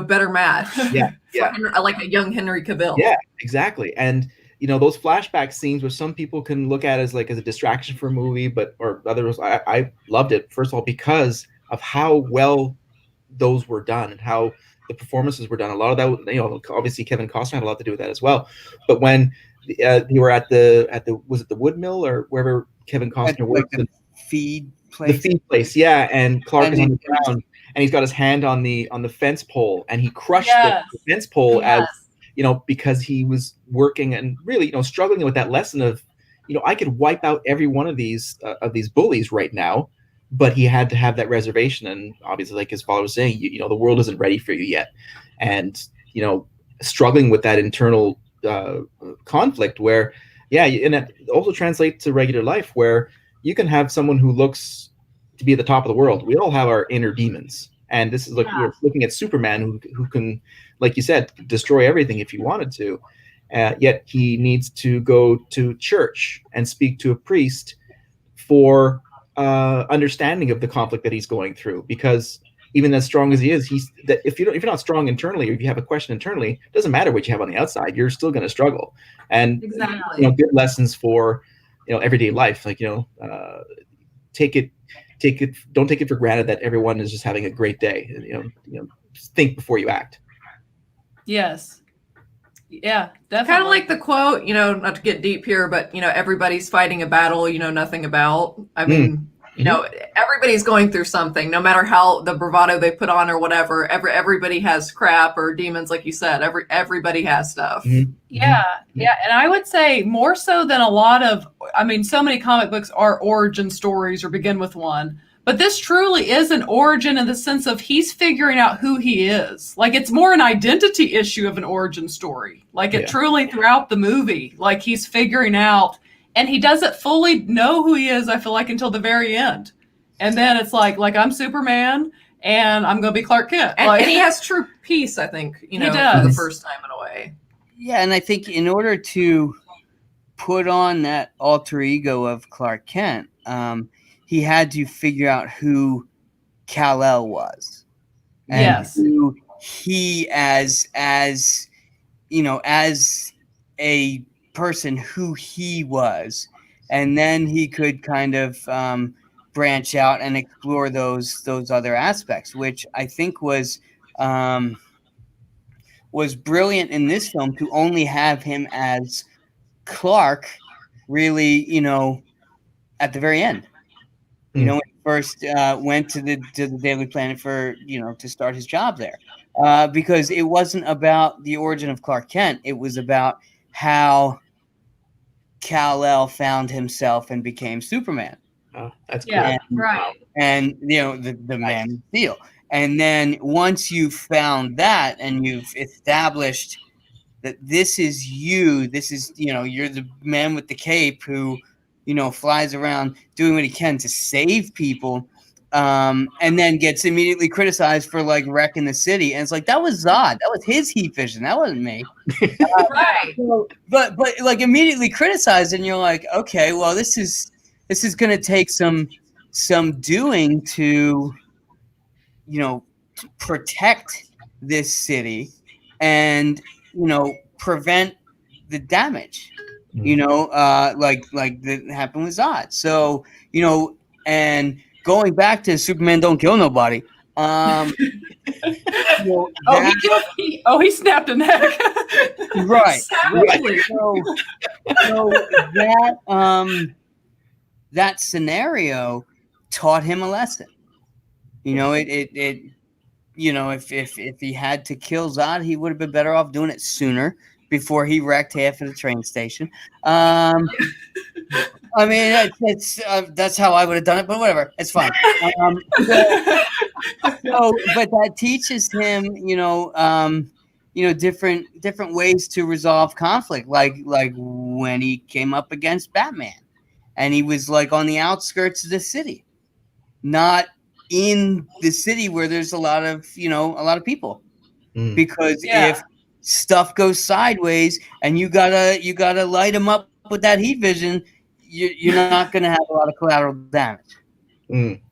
better match. Like a young Henry Cavill. Yeah, exactly. And those flashback scenes, where some people can look at as a distraction for a movie, or others, I loved it, first of all, because of how well those were done and how the performances were done. A lot of that, obviously Kevin Costner had a lot to do with that as well. But when you were at the was it the wood mill or wherever Kevin Costner worked, the feed place, and Clark is on the ground and he's got his hand on the fence pole, and he crushed the fence pole as because he was working and really struggling with that lesson of I could wipe out every one of these bullies right now, but he had to have that reservation. And obviously, like his father was saying, you know, the world isn't ready for you yet. And, you know, struggling with that internal conflict where, yeah, and it also translates to regular life where you can have someone who looks to be at the top of the world. We all have our inner demons. And this is like, we're looking at Superman who can, like you said, destroy everything if he wanted to. Yet he needs to go to church and speak to a priest for understanding of the conflict that he's going through. Because even as strong as he is, if you're not strong internally, or if you have a question internally, it doesn't matter what you have on the outside. You're still going to struggle. And Exactly. you know, good lessons for, you know, everyday life. Like, you know, don't take it for granted that everyone is just having a great day. You know, think before you act. Yes. Yeah, definitely. Kind of like the quote, you know, not to get deep here, but, you know, everybody's fighting a battle you know nothing about. I mean, you know, everybody's going through something, no matter how the bravado they put on or whatever. Everybody has crap or demons, like you said. Everybody has stuff. Yeah. And I would say more so than a lot of, I mean, so many comic books are origin stories or begin with one. But this truly is an origin in the sense of he's figuring out who he is. Like, it's more an identity issue of an origin story. Like, it truly throughout the movie, like he's figuring out, and he doesn't fully know who he is, I feel like, until the very end. And then it's like I'm Superman and I'm going to be Clark Kent. And he has true peace, I think, you know, for the first time in a way. Yeah, and I think in order to put on that alter ego of Clark Kent, he had to figure out who Kal-El was, and who he as you know, as a person, who he was, and then he could kind of branch out and explore those other aspects, which I think was brilliant in this film, to only have him as Clark, really, you know, at the very end. You know, when he first went to the Daily Planet for, you know, to start his job there, because it wasn't about the origin of Clark Kent. It was about how Kal-El found himself and became Superman. Oh, that's cool. And you know, the Man of Steel. And then once you've found that and you've established that this is you, this is, you know, you're the man with the cape who, you know, flies around doing what he can to save people, and then gets immediately criticized for like wrecking the city. And it's like, that was Zod. That was his heat vision. That wasn't me. So, but like immediately criticized, and you're like, okay, well, this is going to take some doing to, you know, protect this city and, you know, prevent the damage. You know, like that happened with Zod. So, you know, and going back to Superman don't kill nobody. You know, he snapped a neck. Right. Exactly. So that scenario taught him a lesson. You know, it you know, if he had to kill Zod, he would have been better off doing it sooner, before he wrecked half of the train station. I mean, that's how I would have done it, but whatever, it's fine. But that teaches him, you know, different ways to resolve conflict, like when he came up against Batman, and he was like on the outskirts of the city, not in the city where there's a lot of people, because if stuff goes sideways and you gotta light them up with that heat vision, you're not gonna have a lot of collateral damage.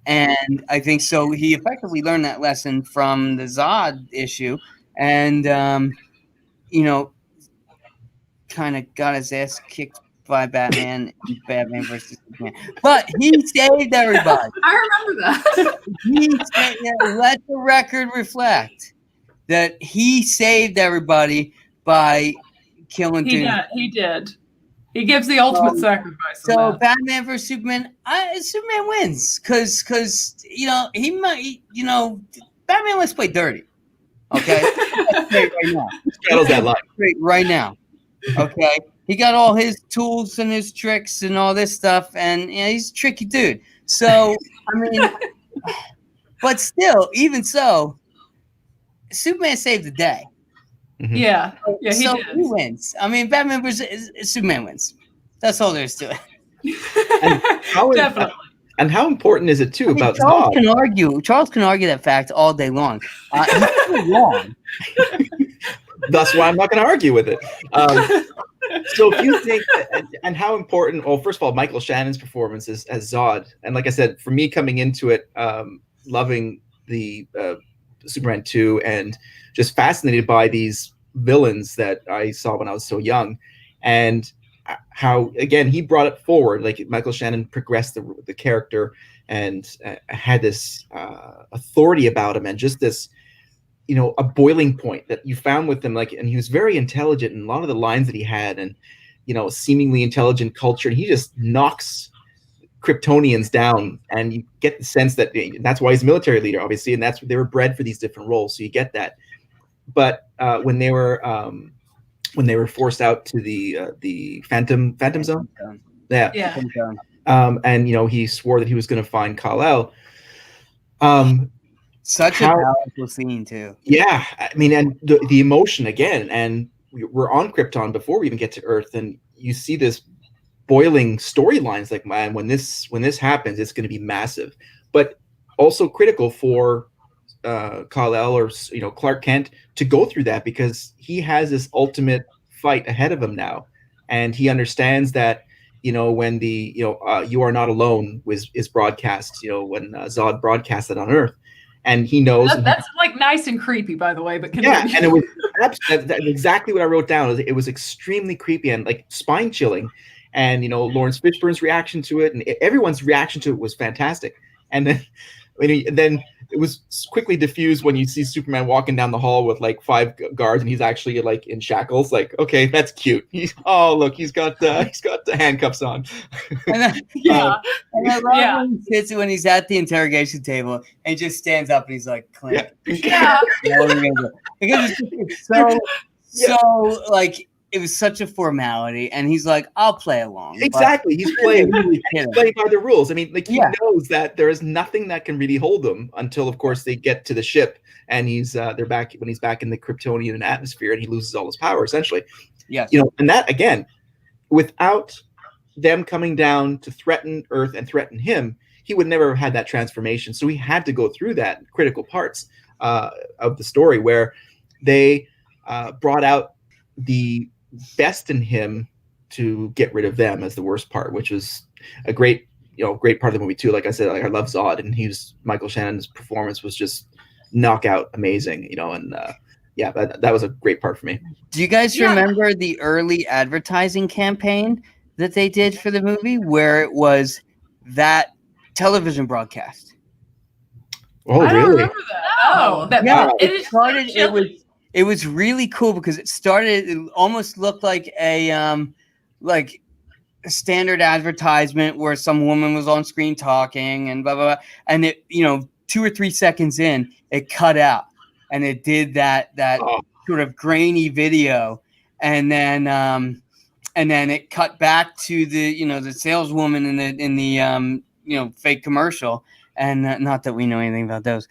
And I think so he effectively learned that lesson from the Zod issue, and you know, kind of got his ass kicked by Batman in Batman versus Superman, but he saved everybody. I remember that. Let the record reflect that he saved everybody by killing Doom. He did. He gives the ultimate sacrifice. So Batman versus Superman, Superman wins because you know he might, you know, Batman let's play dirty. Okay, right now. Right now. Okay, he got all his tools and his tricks and all this stuff, and you know, he's a tricky dude. So I mean, but still, even so, Superman saved the day. Mhm. Yeah, he so did. he wins. I mean, Batman versus Superman wins. That's all there is to it. Definitely. And how important is it too about Charles Zod? can argue that fact all day long. He's still wrong. That's why I'm not going to argue with it. So if you think, and how important, well, first of all, Michael Shannon's performance as Zod. And like I said, for me coming into it, loving the Superman 2 and just fascinated by these villains that I saw when I was so young. And how, again, he brought it forward, like Michael Shannon progressed the character and had this authority about him and just this, a boiling point that you found with him. Like, and he was very intelligent in a lot of the lines that he had and, seemingly intelligent culture. And he just knocks Kryptonians down, and you get the sense that that's why he's a military leader, obviously. And they were bred for these different roles. So you get that. But when they were forced out to the Phantom Zone, Yeah. and he swore that he was going to find Kal-El. Such a powerful scene too. Yeah, I mean, and the emotion again, and we're on Krypton before we even get to Earth, and you see this boiling storylines. Like, man, when this happens, it's going to be massive, but also critical for Kal-El or Clark Kent to go through that, because he has this ultimate fight ahead of him now, and he understands that when the "You Are Not Alone" is broadcast, when Zod broadcasted on Earth, and he knows that's like nice and creepy, by the way. But yeah, and it was that's exactly what I wrote down. It was extremely creepy and like spine chilling, and Lawrence Fishburne's reaction to it and everyone's reaction to it was fantastic, and then. Then it was quickly diffused when you see Superman walking down the hall with like 5 guards, and he's actually like in shackles. Like, okay, that's cute. He's got the handcuffs on. And I love when he's at the interrogation table and just stands up and he's like, Clint. Yeah. Because it's so like. It was such a formality, and he's like, "I'll play along." Exactly, he's playing by the rules. I mean, like he knows that there is nothing that can really hold him until, of course, they get to the ship, and they're back when he's back in the Kryptonian atmosphere, and he loses all his power essentially. Yes, and that again, without them coming down to threaten Earth and threaten him, he would never have had that transformation. So he had to go through that critical parts of the story where they brought out the best in him to get rid of them as the worst part, which was a great part of the movie too. Like I said, like I love Zod, and Michael Shannon's performance was just knockout amazing, and that was a great part for me. Do you guys remember the early advertising campaign that they did for the movie where it was that television broadcast? Oh, I really? don't remember that. No, it started. It was really cool because it almost looked like a standard advertisement where some woman was on screen talking and blah, blah, blah. And it, 2 or 3 seconds in, it cut out and it did that sort of grainy video. And then it cut back to the saleswoman in the fake commercial. And not that we know anything about those.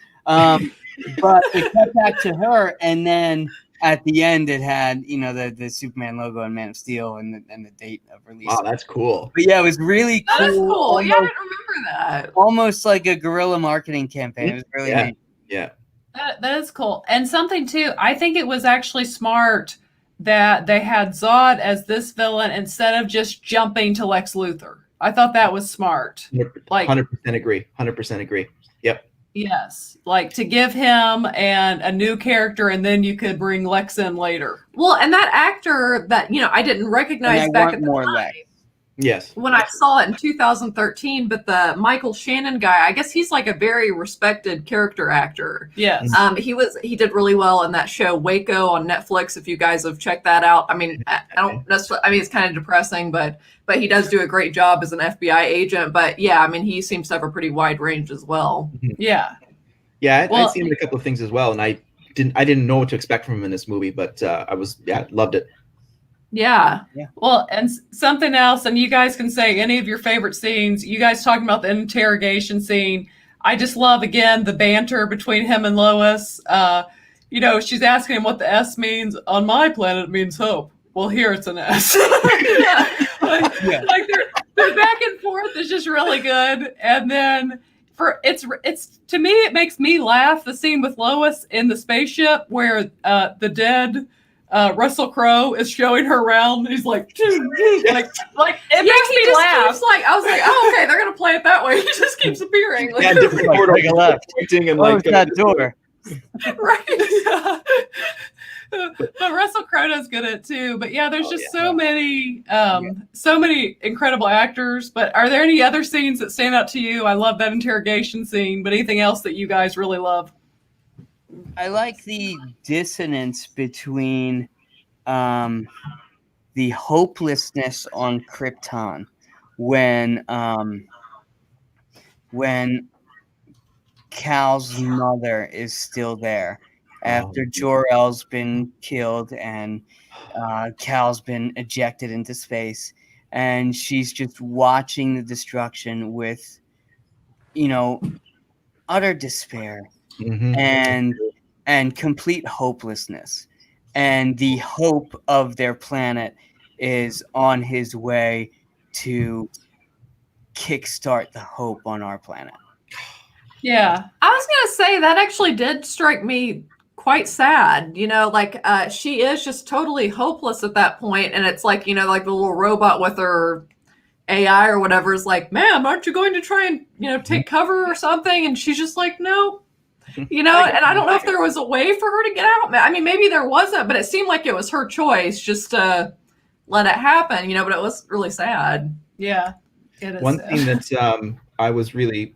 But it cut back to her, and then at the end it had the Superman logo and Man of Steel and the date of release. Wow, that's cool. But yeah, it was really cool. That's cool. Almost, I didn't remember that. Almost like a guerrilla marketing campaign. It was really neat. Yeah. That is cool. And something too, I think it was actually smart that they had Zod as this villain instead of just jumping to Lex Luthor. I thought that was smart. 100% agree. 100% agree. Yep. Yes, like to give him a new character, and then you could bring Lex in later. Well, and that actor that I didn't recognize back at the time. Lex. Yes. When I saw it in 2013, but the Michael Shannon guy, I guess he's like a very respected character actor. Yes. He did really well in that show Waco on Netflix. If you guys have checked that out, I mean, I don't necessarily. I mean, it's kind of depressing, but he does do a great job as an FBI agent. But yeah, I mean, he seems to have a pretty wide range as well. Yeah. Yeah, I'd seen a couple of things as well, and I didn't know what to expect from him in this movie, but I loved it. Yeah. Well, and something else, and you guys can say any of your favorite scenes. You guys talking about the interrogation scene. I just love, again, the banter between him and Lois. She's asking him what the S means. On my planet, it means hope. Well, here it's an S. Like their back and forth is just really good. And then it's to me, it makes me laugh. The scene with Lois in the spaceship where the dead Russell Crowe is showing her around. And he's like, like it makes me laugh. I was like, oh, okay, they're gonna play it that way. He just keeps appearing. Yeah, different portals pointing and Close that door. Right. But Russell Crowe does good at it too. But yeah, there's so many incredible actors. But are there any other scenes that stand out to you? I love that interrogation scene. But anything else that you guys really love? I like the dissonance between the hopelessness on Krypton when Cal's mother is still there after Jor-El's been killed and Cal's been ejected into space, and she's just watching the destruction with, utter despair. Mm-hmm. And complete hopelessness, and the hope of their planet is on his way to kickstart the hope on our planet. Yeah, I was gonna say that actually did strike me quite sad. She is just totally hopeless at that point, and it's like, like the little robot with her AI or whatever is like, "Ma'am, aren't you going to try and take cover or something?" And she's just like, "No." And I don't know if there was a way for her to get out. I mean, maybe there wasn't, but it seemed like it was her choice just to let it happen, but it was really sad. Yeah. It is One thing that I was really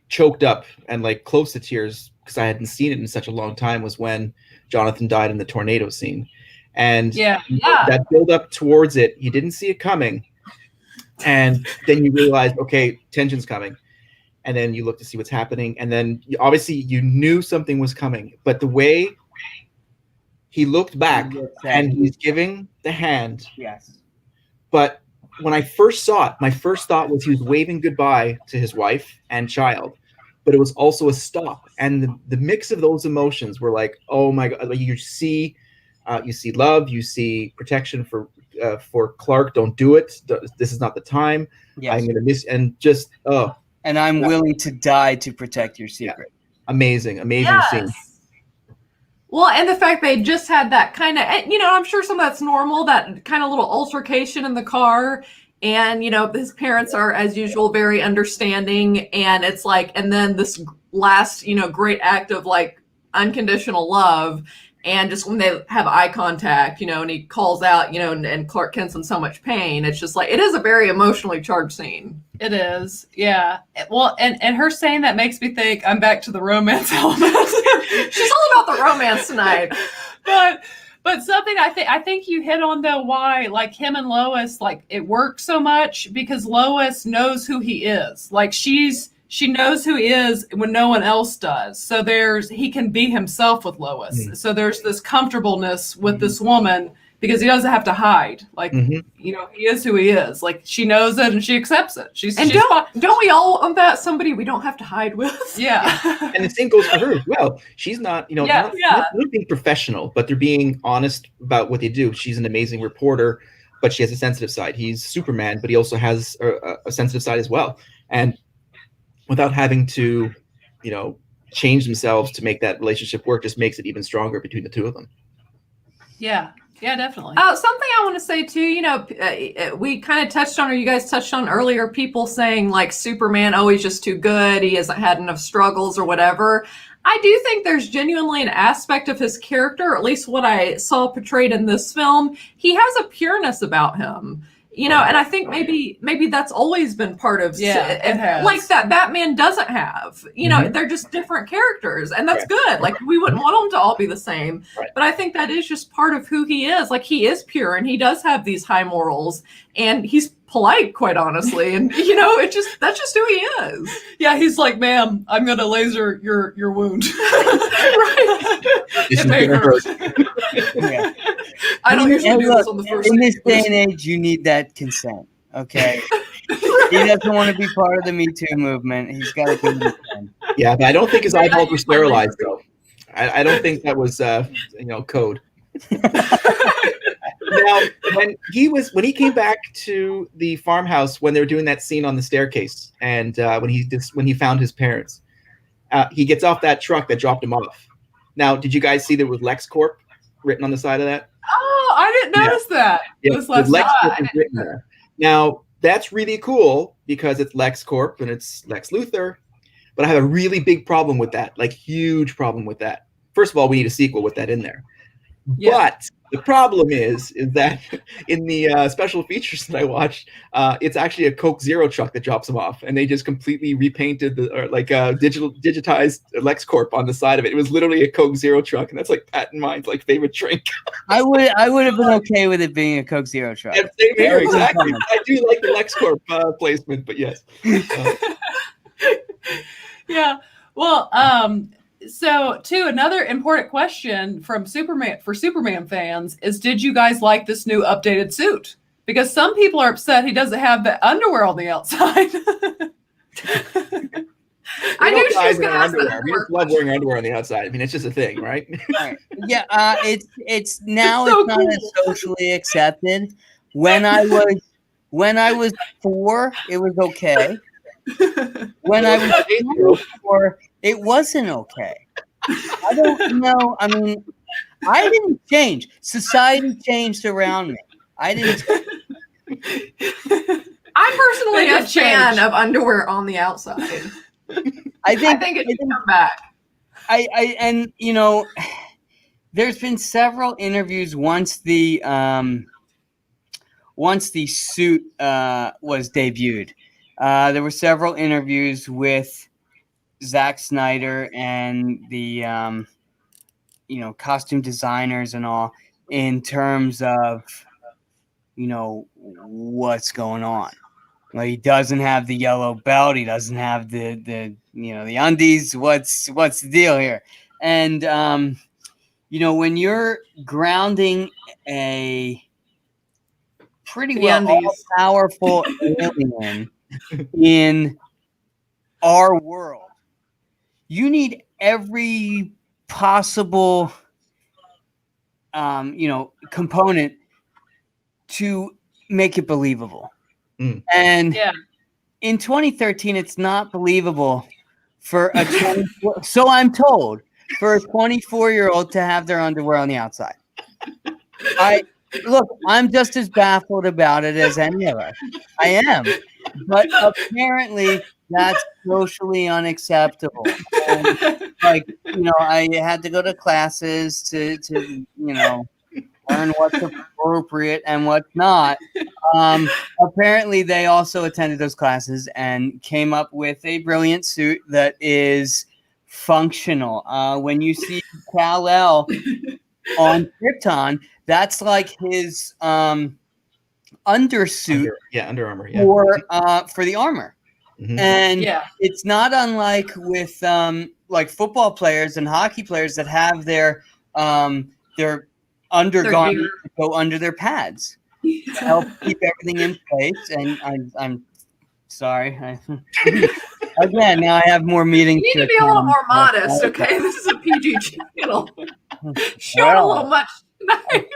choked up and close to tears because I hadn't seen it in such a long time was when Jonathan died in the tornado scene. And that build up towards it, you didn't see it coming. And then you realize, okay, tension's coming. And then you look to see what's happening. And then obviously you knew something was coming. But the way he looked back and he's giving the hand. Yes. But when I first saw it, my first thought was he was waving goodbye to his wife and child. But it was also a stop. And the mix of those emotions were like, oh my God, you see love, you see protection for Clark. Don't do it. This is not the time. Yes. I'm going to miss, and just, and I'm willing to die to protect your secret. Yeah. Amazing scene. Well, and the fact they just had that kind of, I'm sure some of that's normal, that kind of little altercation in the car. And, his parents are, as usual, very understanding. And it's like, and then this last, great act of unconditional love. And just when they have eye contact, and he calls out, and Clark Kent's in so much pain, it's just it is a very emotionally charged scene. It is. Yeah. Well, and her saying that makes me think I'm back to the romance element. She's all about the romance tonight. But something I think you hit on, though, why him and Lois, it works so much because Lois knows who he is. She knows who he is when no one else does. So he can be himself with Lois. Mm-hmm. So there's this comfortableness with this woman because he doesn't have to hide. He is who he is. She knows it and she accepts it. Don't we all want that somebody we don't have to hide with? Yeah. And the same goes for her as well. She's not, not being professional, but they're being honest about what they do. She's an amazing reporter, but she has a sensitive side. He's Superman, but he also has a sensitive side as well. And without having to, change themselves to make that relationship work, just makes it even stronger between the two of them. Yeah. Yeah, definitely. Something I want to say too, we kind of touched on, or you guys touched on earlier, people saying Superman, he's just too good. He hasn't had enough struggles or whatever. I do think there's genuinely an aspect of his character, or at least what I saw portrayed in this film. He has a pureness about him. And I think maybe that's always been part of it has. That Batman doesn't have. They're just different characters, and that's good. We wouldn't want them to all be the same. Right. But I think that is just part of who he is. He is pure, and he does have these high morals, and he's polite, quite honestly. And that's just who he is. Yeah, he's like, "Ma'am, I'm gonna laser your wound." Right. This is gonna hurt. Yeah. I don't usually do look, this on the first in this day date. and age, you need that consent. Okay. He doesn't want to be part of the Me Too movement. He's got to do it. Yeah, but I don't think his May I eyeballs were use my sterilized laser? though. I don't think that was code. Now, when he came back to the farmhouse when they were doing that scene on the staircase, and when he found his parents, he gets off that truck that dropped him off. Now, did you guys see there was LexCorp written on the side of that? Oh, I didn't notice that. Yeah, This last LexCorp night. is written there. Now, that's really cool because it's LexCorp and it's Lex Luthor, but I have a really big problem with that, like huge problem with that. First of all, we need a sequel with that in there. Yeah. But the problem is that in the special features that I watched, it's actually a Coke Zero truck that drops them off, and they just completely repainted digitized LexCorp on the side of it. It was literally a Coke Zero truck, and that's like Pat and mine's like favorite drink. I would have been okay with it being a Coke Zero truck. Yeah, same here, exactly. I do like the LexCorp placement, but yes. Yeah. Well, so too, another important question from Superman fans is, did you guys like this new updated suit? Because some people are upset he doesn't have the underwear on the outside. I knew she was going to ask underwear. We just love wearing underwear on the outside. I mean, it's just a thing, right? Right. Yeah, it's now So it's not as socially accepted. When I was 4, it was okay. When I was 4, it wasn't okay. I don't know. I mean, I didn't change. Society changed around me. I didn't. I'm personally They a did fan change. of underwear on the outside. I think it should come back. and there's been several interviews once the suit was debuted. There were several interviews with Zack Snyder and the costume designers and all, in terms of what's going on. Like, he doesn't have the yellow belt, he doesn't have the undies. What's the deal here? And when you're grounding a pretty well all-powerful alien in our world, you need every possible component to make it believable. And in 2013, it's not believable for a 24, so I'm told, for a 24-year-old to have their underwear on the outside. I'm just as baffled about it as any of us. I am. But apparently that's socially unacceptable. And, I had to go to classes to learn what's appropriate and what's not. Apparently they also attended those classes and came up with a brilliant suit that is functional. When you see Kal-El on Krypton, that's like his undersuit Under Armour, for the armor. Mm-hmm. And it's not unlike with like football players and hockey players that have their undergarments that go under their pads to help keep everything in place. And I'm sorry. Again, now I have more meetings. You need to be a little more modest, okay? This is a PG channel. Showing a little much tonight.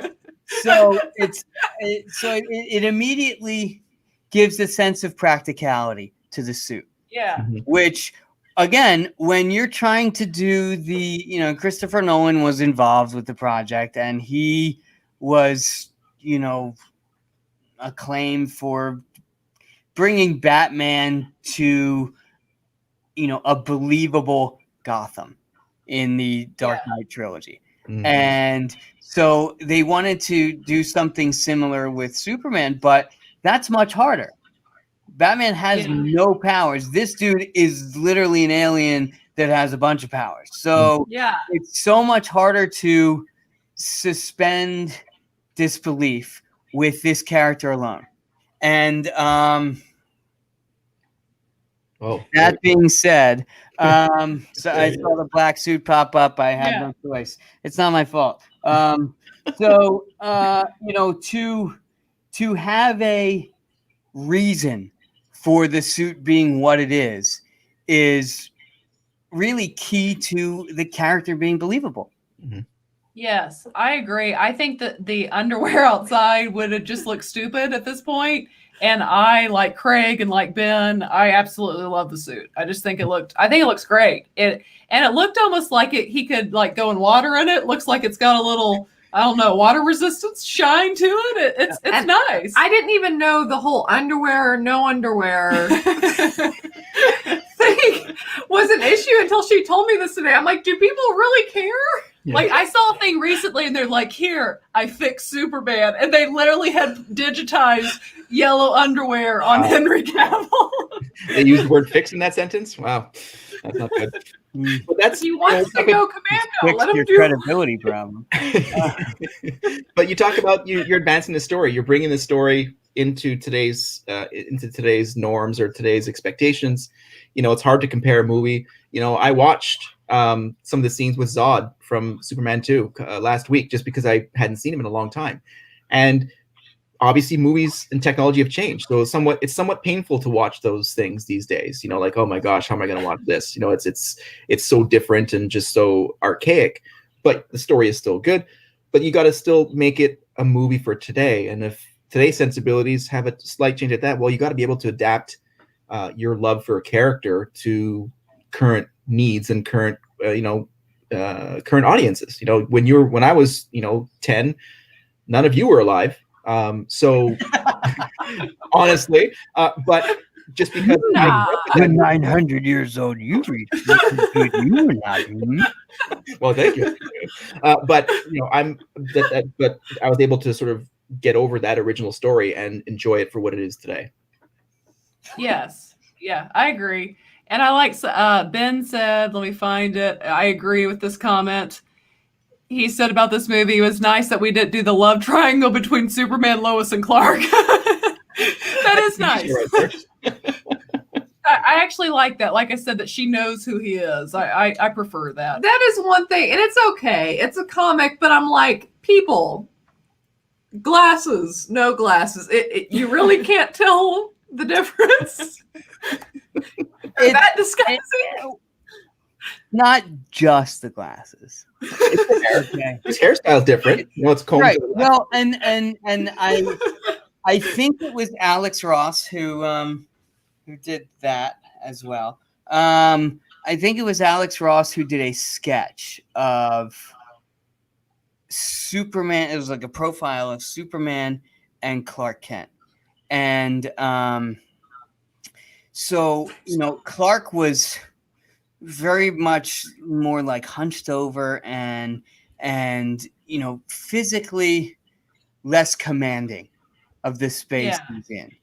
So it immediately gives a sense of practicality to the suit. Yeah. Which, again, when you're trying to do Christopher Nolan was involved with the project, and he was, acclaimed for bringing Batman to, a believable Gotham in the Dark Knight trilogy. Mm-hmm. And so they wanted to do something similar with Superman, but that's much harder. Batman has no powers. This dude is literally an alien that has a bunch of powers. So it's so much harder to suspend disbelief with this character alone. And Oh, That being said, so I saw the black suit pop up. I had no choice. It's not my fault. So to have a reason for the suit being what it is really key to the character being believable. Mm-hmm. Yes, I agree. I think that the underwear outside would have just looked stupid at this point. And I, like Craig and like Ben, I absolutely love the suit. I just think it looks great. And it looked almost like he could like go in water in it. Looks like it's got a little, I don't know, water resistance shine to it. It's nice. I didn't even know the whole underwear or no underwear thing was an issue until she told me this today. I'm like, do people really care? Yeah. Like, I saw a thing recently and they're like, here, I fixed Superman. And they literally had digitized yellow underwear on Henry Cavill. They used the word fix in that sentence? Wow. That's not good. But that's, he wants to go commando. Let him your do credibility problem. But you talk about you're advancing the story. You're bringing the story into today's norms or today's expectations. It's hard to compare a movie. I watched some of the scenes with Zod from Superman 2 last week just because I hadn't seen him in a long time. And obviously movies and technology have changed. So it's somewhat painful to watch those things these days, like, oh my gosh, how am I going to watch this? It's so different and just so archaic, but the story is still good, but you got to still make it a movie for today. And if today's sensibilities have a slight change at that, well, you got to be able to adapt your love for a character to current needs and current audiences. When I was 10, none of you were alive. So honestly, but just because you're 900 years old, you read you were not. Well, thank you. But but I was able to sort of get over that original story and enjoy it for what it is today. Yes. Yeah, I agree. And I like Ben said, let me find it. I agree with this comment. He said about this movie, it was nice that we didn't do the love triangle between Superman, Lois, and Clark. That is nice. I actually like that. Like I said, that she knows who he is. I prefer that. That is one thing. And it's okay. It's a comic, but I'm like, people, glasses, no glasses. You really can't tell the difference. Is that disgusting? Not just the glasses. Okay. His hairstyle's different. It's combed. Right. Well, and I think it was Alex Ross who did that as well. I think it was Alex Ross who did a sketch of Superman. It was like a profile of Superman and Clark Kent. And so, Clark was very much more like hunched over and physically less commanding of the space he's in.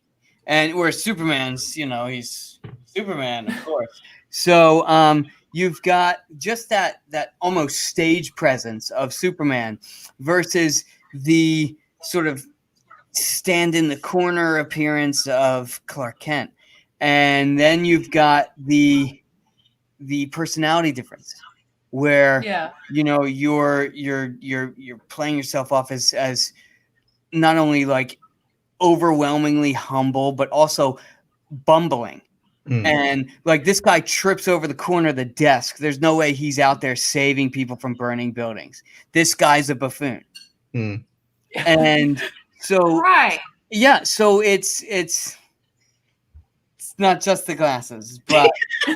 And where Superman's, he's Superman, of course. So you've got just that almost stage presence of Superman versus the sort of stand in the corner appearance of Clark Kent. And then you've got the personality difference where you're playing yourself off as not only like overwhelmingly humble but also bumbling. And like this guy trips over the corner of the desk. There's no way he's out there saving people from burning buildings. This guy's a buffoon. And so so it's not just the glasses, but but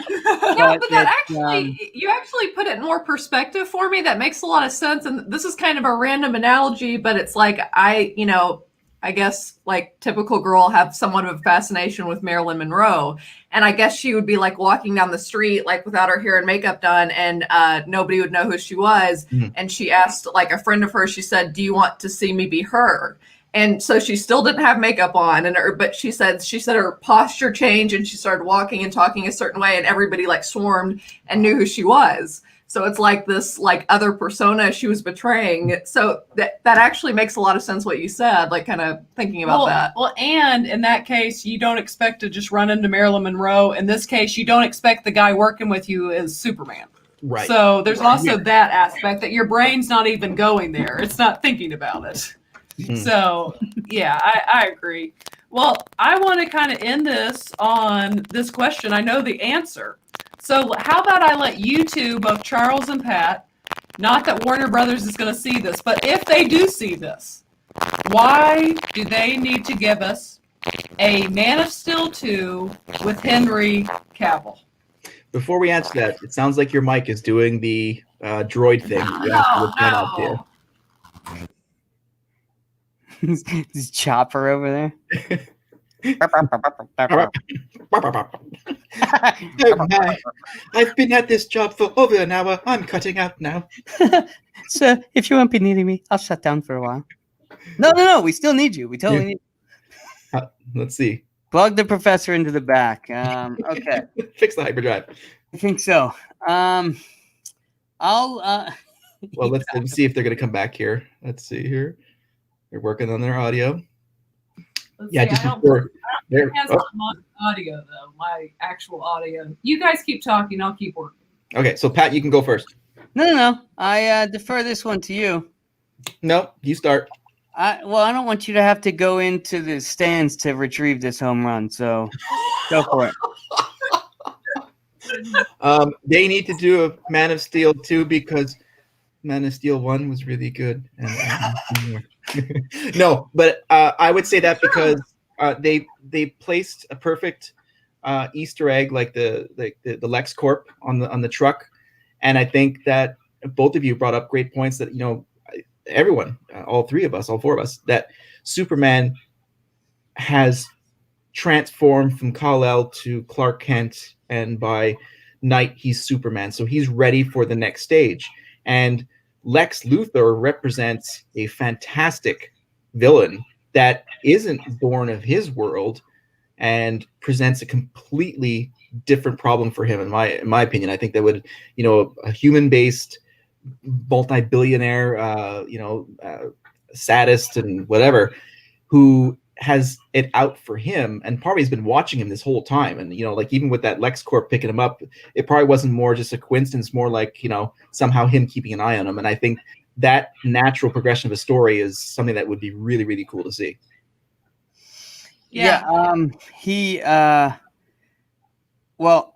that you actually put it in more perspective for me. That makes a lot of sense. And this is kind of a random analogy, but it's like I guess like typical girl have somewhat of a fascination with Marilyn Monroe. And I guess she would be like walking down the street, like without her hair and makeup done. And nobody would know who she was. And she asked like a friend of hers, she said, do you want to see me be her? And so she still didn't have makeup on, but she said her posture changed and she started walking and talking a certain way, and everybody like swarmed and knew who she was. So it's like this like other persona she was betraying. So that actually makes a lot of sense what you said, like kind of thinking about that. Well, and in that case, you don't expect to just run into Marilyn Monroe. In this case, you don't expect the guy working with you is Superman. Right. So there's also that aspect that your brain's not even going there. It's not thinking about it. So, yeah, I agree. Well, I want to kind of end this on this question. I know the answer. So how about I let you two, both Charles and Pat, not that Warner Brothers is going to see this, but if they do see this, why do they need to give us a Man of Steel 2 with Henry Cavill? Before we answer that, it sounds like your mic is doing the droid thing. You have to look that up there. This chopper over there. Oh my. I've been at this job for over an hour. I'm cutting out now. So if you won't be needing me, I'll shut down for a while. No. We still need you. We totally need you. Let's see. Plug the professor into the back. Okay. Fix the hyperdrive. I think so. I'll Well, let's see if they're going to come back here. Let's see here. They're working on their audio. Just before. It has my audio, though, my actual audio. You guys keep talking. I'll keep working. Okay, so Pat, you can go first. No. I defer this one to you. No, you start. I don't want you to have to go into the stands to retrieve this home run. So go for it. They need to do a Man of Steel 2 because Man of Steel 1 was really good. No, but I would say that because they placed a perfect Easter egg, like the LexCorp on the truck, and I think that both of you brought up great points that everyone, all four of us, that Superman has transformed from Kal-El to Clark Kent, and by night he's Superman, so he's ready for the next stage. And Lex Luthor represents a fantastic villain that isn't born of his world and presents a completely different problem for him. In my opinion, I think that would, a human-based multi-billionaire, sadist and whatever, who has it out for him and probably has been watching him this whole time. And, like even with that LexCorp picking him up, it probably wasn't more just a coincidence, more like, somehow him keeping an eye on him. And I think that natural progression of a story is something that would be really, really cool to see. Well,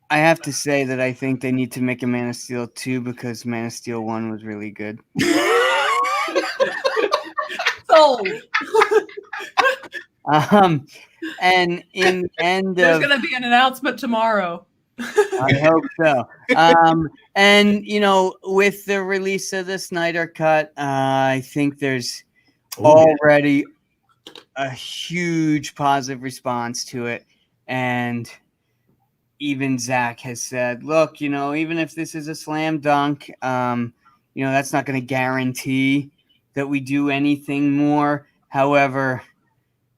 I have to say that I think they need to make a Man of Steel 2 because Man of Steel 1 was really good. Sold. And in the end there's going to be an announcement tomorrow. I hope so. And with the release of the Snyder Cut, I think there's already a huge positive response to it. And even Zach has said, look, even if this is a slam dunk, that's not going to guarantee that we do anything more. However,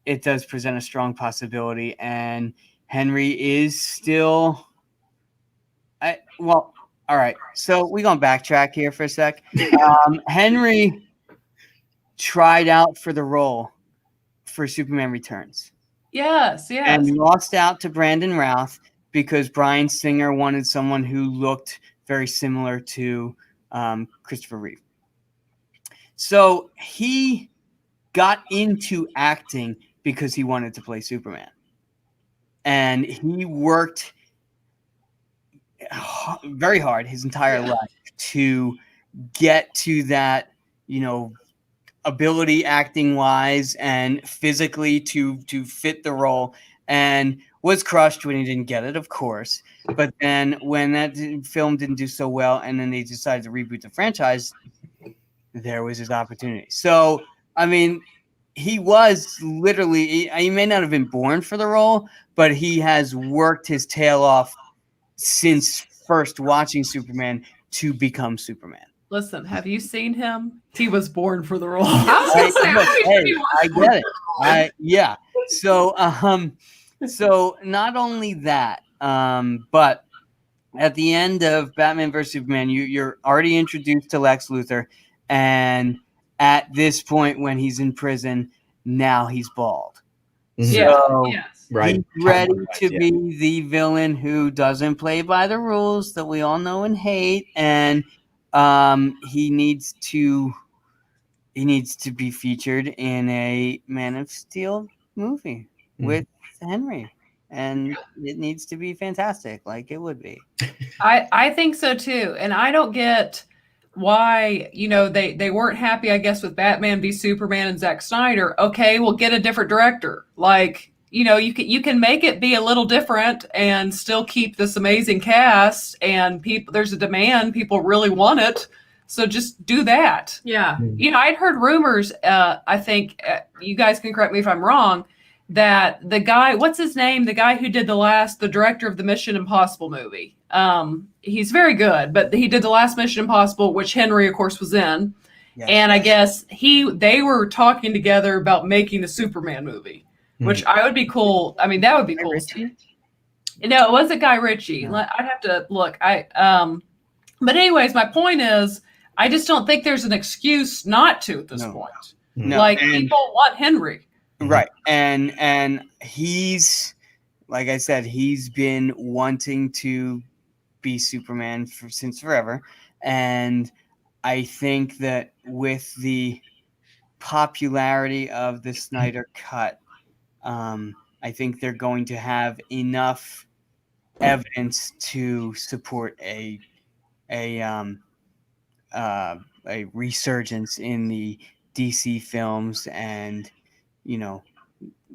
it does present a strong possibility, and Henry is still. All right. So we're gonna backtrack here for a sec. Henry tried out for the role for Superman Returns. Yes. And lost out to Brandon Routh because Bryan Singer wanted someone who looked very similar to Christopher Reeve. So he got into acting because he wanted to play Superman. And he worked very hard his entire life to get to that, ability acting wise and physically to fit the role, and was crushed when he didn't get it, of course. But then when that film didn't do so well and then they decided to reboot the franchise, there was his opportunity. So, I mean, he was literally, he may not have been born for the role, but he has worked his tail off since first watching Superman to become Superman. Listen, have you seen him? He was born for the role. I get it. So not only that, but at the end of Batman vs Superman, you're already introduced to Lex Luthor, and at this point when he's in prison, now he's bald. Mhm. Yeah. So Yes. Right. he's ready to Yeah. be the villain who doesn't play by the rules that we all know and hate, and he needs to be featured in a Man of Steel movie with Henry, and it needs to be fantastic, like it would be. I think so too. And I don't get why, they weren't happy, I guess, with Batman v Superman and Zack Snyder. Okay, we'll get a different director. Like, you can make it be a little different and still keep this amazing cast, and there's a demand, people really want it. So just do that. Yeah. I'd heard rumors, I think, you guys can correct me if I'm wrong, that the guy, what's his name? The guy who did the director of the Mission Impossible movie. He's very good, but he did the last Mission Impossible, which Henry, of course, was in. Yes. And I guess they were talking together about making the Superman movie, which I would be cool. I mean, that would be cool. No, it wasn't Guy Ritchie. No. I'd have to look. But anyways, my point is, I just don't think there's an excuse not to at this point. No. Like, And- people want Henry. Right. And he's, like I said, he's been wanting to be Superman since forever. And I think that with the popularity of the Snyder Cut, I think they're going to have enough evidence to support a resurgence in the DC films and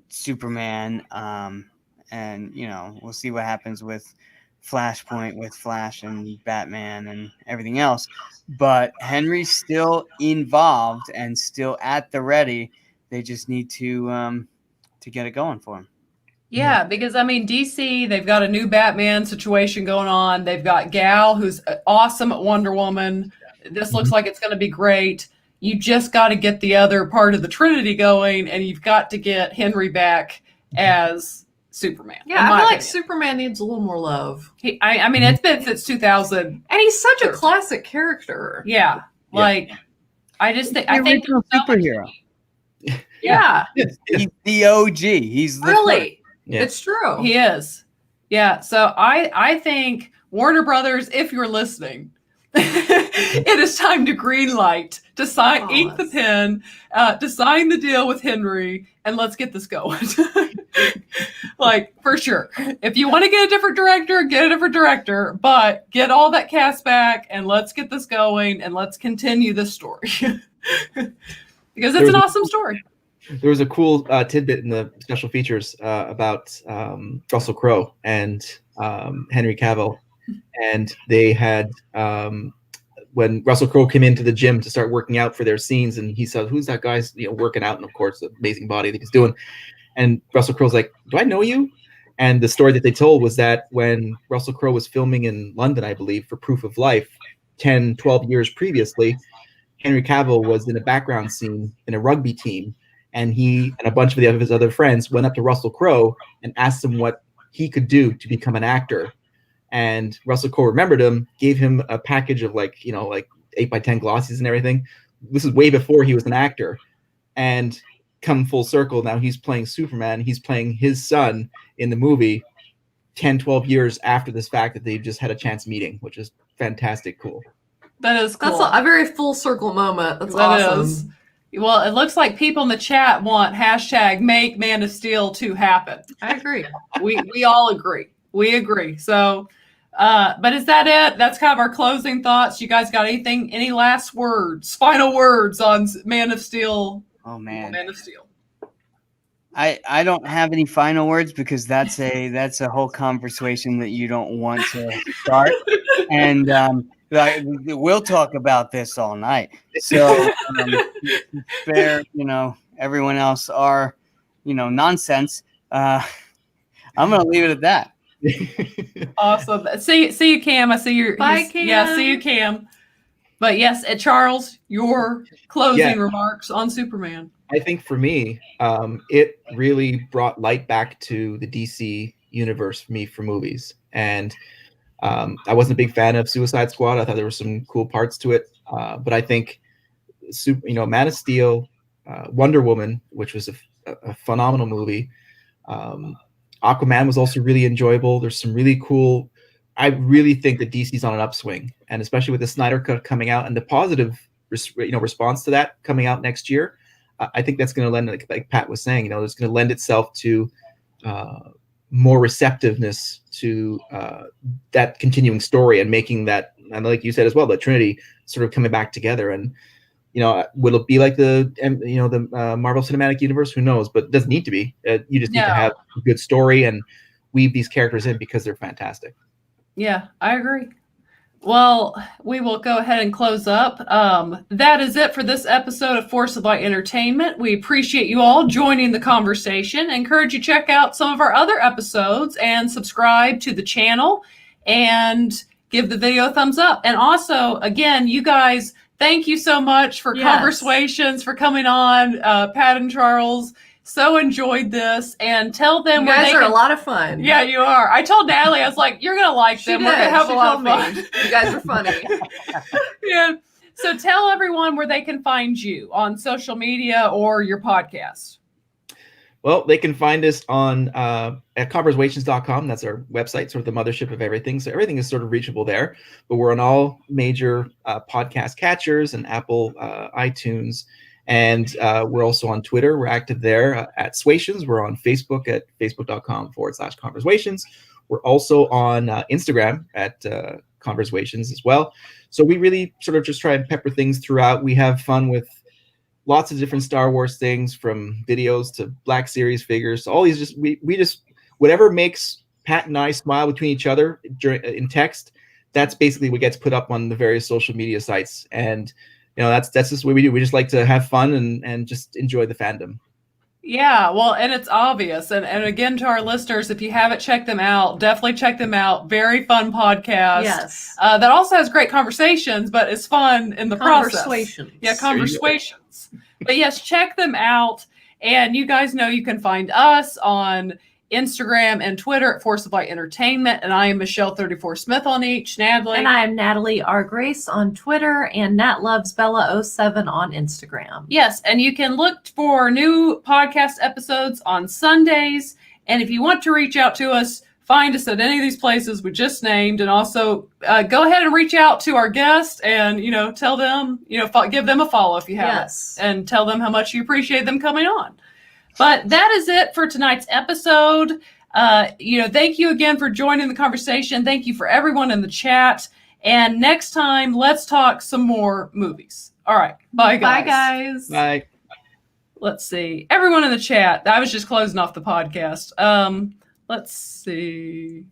Superman, and we'll see what happens with Flashpoint, with Flash and Batman and everything else. But Henry's still involved and still at the ready. They just need to get it going for him. Yeah, because I mean, DC, they've got a new Batman situation going on. They've got Gal, who's awesome at Wonder Woman. This looks like it's going to be great. You just got to get the other part of the Trinity going, and you've got to get Henry back as Superman. Yeah, I feel like Superman needs a little more love. I mean, it's been since 2000. And he's such a classic character. Yeah, like, I just think, The original superhero. Yeah. He's the OG. He's the Really. Yeah. It's true. he is. Yeah, so I think Warner Brothers, if you're listening, it is time to greenlight, to sign, ink the pen, to sign the deal with Henry, and let's get this going. Like, for sure. If you want to get a different director, but get all that cast back, and let's get this going, and let's continue this story. Because it's an awesome story. There was a cool tidbit in the special features about Russell Crowe and Henry Cavill, and they had when Russell Crowe came into the gym to start working out for their scenes, and he said, "Who's that guy's working out?" And of course, the amazing body that he's doing. And Russell Crowe's like, "Do I know you?" And the story that they told was that when Russell Crowe was filming in London, I believe, for Proof of Life, 10, 12 years previously, Henry Cavill was in a background scene in a rugby team. And he and a bunch of his other friends went up to Russell Crowe and asked him what he could do to become an actor. And Russell Crowe remembered him, gave him a package of like 8x10 glossies and everything. This is way before he was an actor. And come full circle, now he's playing Superman. He's playing his son in the movie 10, 12 years after this fact that they've just had a chance meeting, which is fantastic cool. That is cool. That's a very full circle moment. That's That awesome. is. Well, it looks like people in the chat want hashtag make Man of Steel 2 happen. I agree. We all agree. We agree. So, but is that it? That's kind of our closing thoughts. You guys got any last words, final words on Man of Steel? Oh man, Man of Steel. I don't have any final words because that's a whole conversation that you don't want to start, and we'll talk about this all night. So spare everyone else our nonsense. I'm gonna leave it at that. Awesome. See you, Cam. I see your Bye, Cam. Yeah, see you, Cam. But yes, Charles, your closing remarks on Superman. I think for me, it really brought light back to the DC universe for me for movies. And I wasn't a big fan of Suicide Squad. I thought there were some cool parts to it, but I think Man of Steel, Wonder Woman, which was a phenomenal movie. Aquaman was also really enjoyable. There's some really cool. I really think that DC's on an upswing, and especially with the Snyder Cut coming out and the positive, response to that coming out next year, I think that's going to lend, like Pat was saying, it's going to lend itself to more receptiveness to that continuing story and making that, and like you said as well, the Trinity sort of coming back together. And will it be like the Marvel Cinematic Universe? Who knows? But it doesn't need to be. You just need to have a good story and weave these characters in because they're fantastic. Yeah, I agree. Well, we will go ahead and close up. That is it for this episode of Force of Light Entertainment. We appreciate you all joining the conversation. I encourage you to check out some of our other episodes and subscribe to the channel and give the video a thumbs up. And also, again, you guys, thank you so much for Conversations, for coming on, Pat and Charles. So enjoyed this, and tell them you guys are a lot of fun. Yeah, you are. I told Natalie, I was like, "You're gonna like them. We're gonna have a lot of fun. You guys are funny." Yeah. So tell everyone where they can find you on social media or your podcast. Well, they can find us on at converswations.com. That's our website, sort of the mothership of everything. So everything is sort of reachable there. But we're on all major podcast catchers and Apple iTunes. And we're also on Twitter. We're active there at Swations. We're on Facebook at facebook.com/Converswations. We're also on Instagram at Converswations as well. So we really sort of just try and pepper things throughout. We have fun with lots of different Star Wars things, from videos to Black Series figures. All these we just whatever makes Pat and I smile between each other in text, that's basically what gets put up on the various social media sites. And that's just what we do. We just like to have fun and just enjoy the fandom. Yeah, well, and it's obvious. And again, to our listeners, if you haven't checked them out, definitely check them out. Very fun podcast. Yes. That also has great conversations, but it's fun in the process. Yeah, Conversations. But yes, check them out. And you guys know you can find us on Instagram and Twitter at Force of Light Entertainment, and I am Michelle 34 Smith on each. Natalie. And I am Natalie R. Grace on Twitter and Nat Loves Bella 07 on Instagram. Yes, and you can look for new podcast episodes on Sundays. And if you want to reach out to us, find us at any of these places we just named, and also go ahead and reach out to our guests and tell them, give them a follow if you haven't, and tell them how much you appreciate them coming on. But that is it for tonight's episode. Thank you again for joining the conversation. Thank you for everyone in the chat. And next time, let's talk some more movies. All right. Bye, guys. Bye, guys. Bye. Let's see. Everyone in the chat. I was just closing off the podcast. Let's see.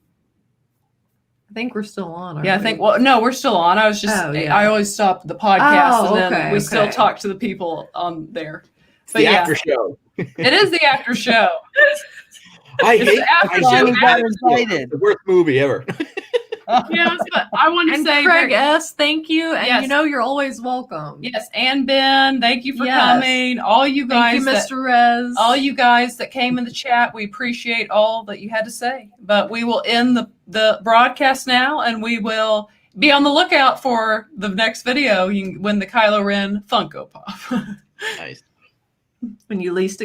I think we're still on. Yeah, no, we're still on. I was just, I always stop the podcast and then we still talk to the people on there. But the after show. It is the after show. I hate after show. The worst movie ever. Yes, but I want to say, Craig S., thank you. And you're always welcome. Yes, and Ben, thank you for coming. All you guys, thank you, Mr. Rez. All you guys that came in the chat, we appreciate all that you had to say. But we will end the broadcast now, and we will be on the lookout for the next video. You can win the Kylo Ren Funko Pop. Nice. When you least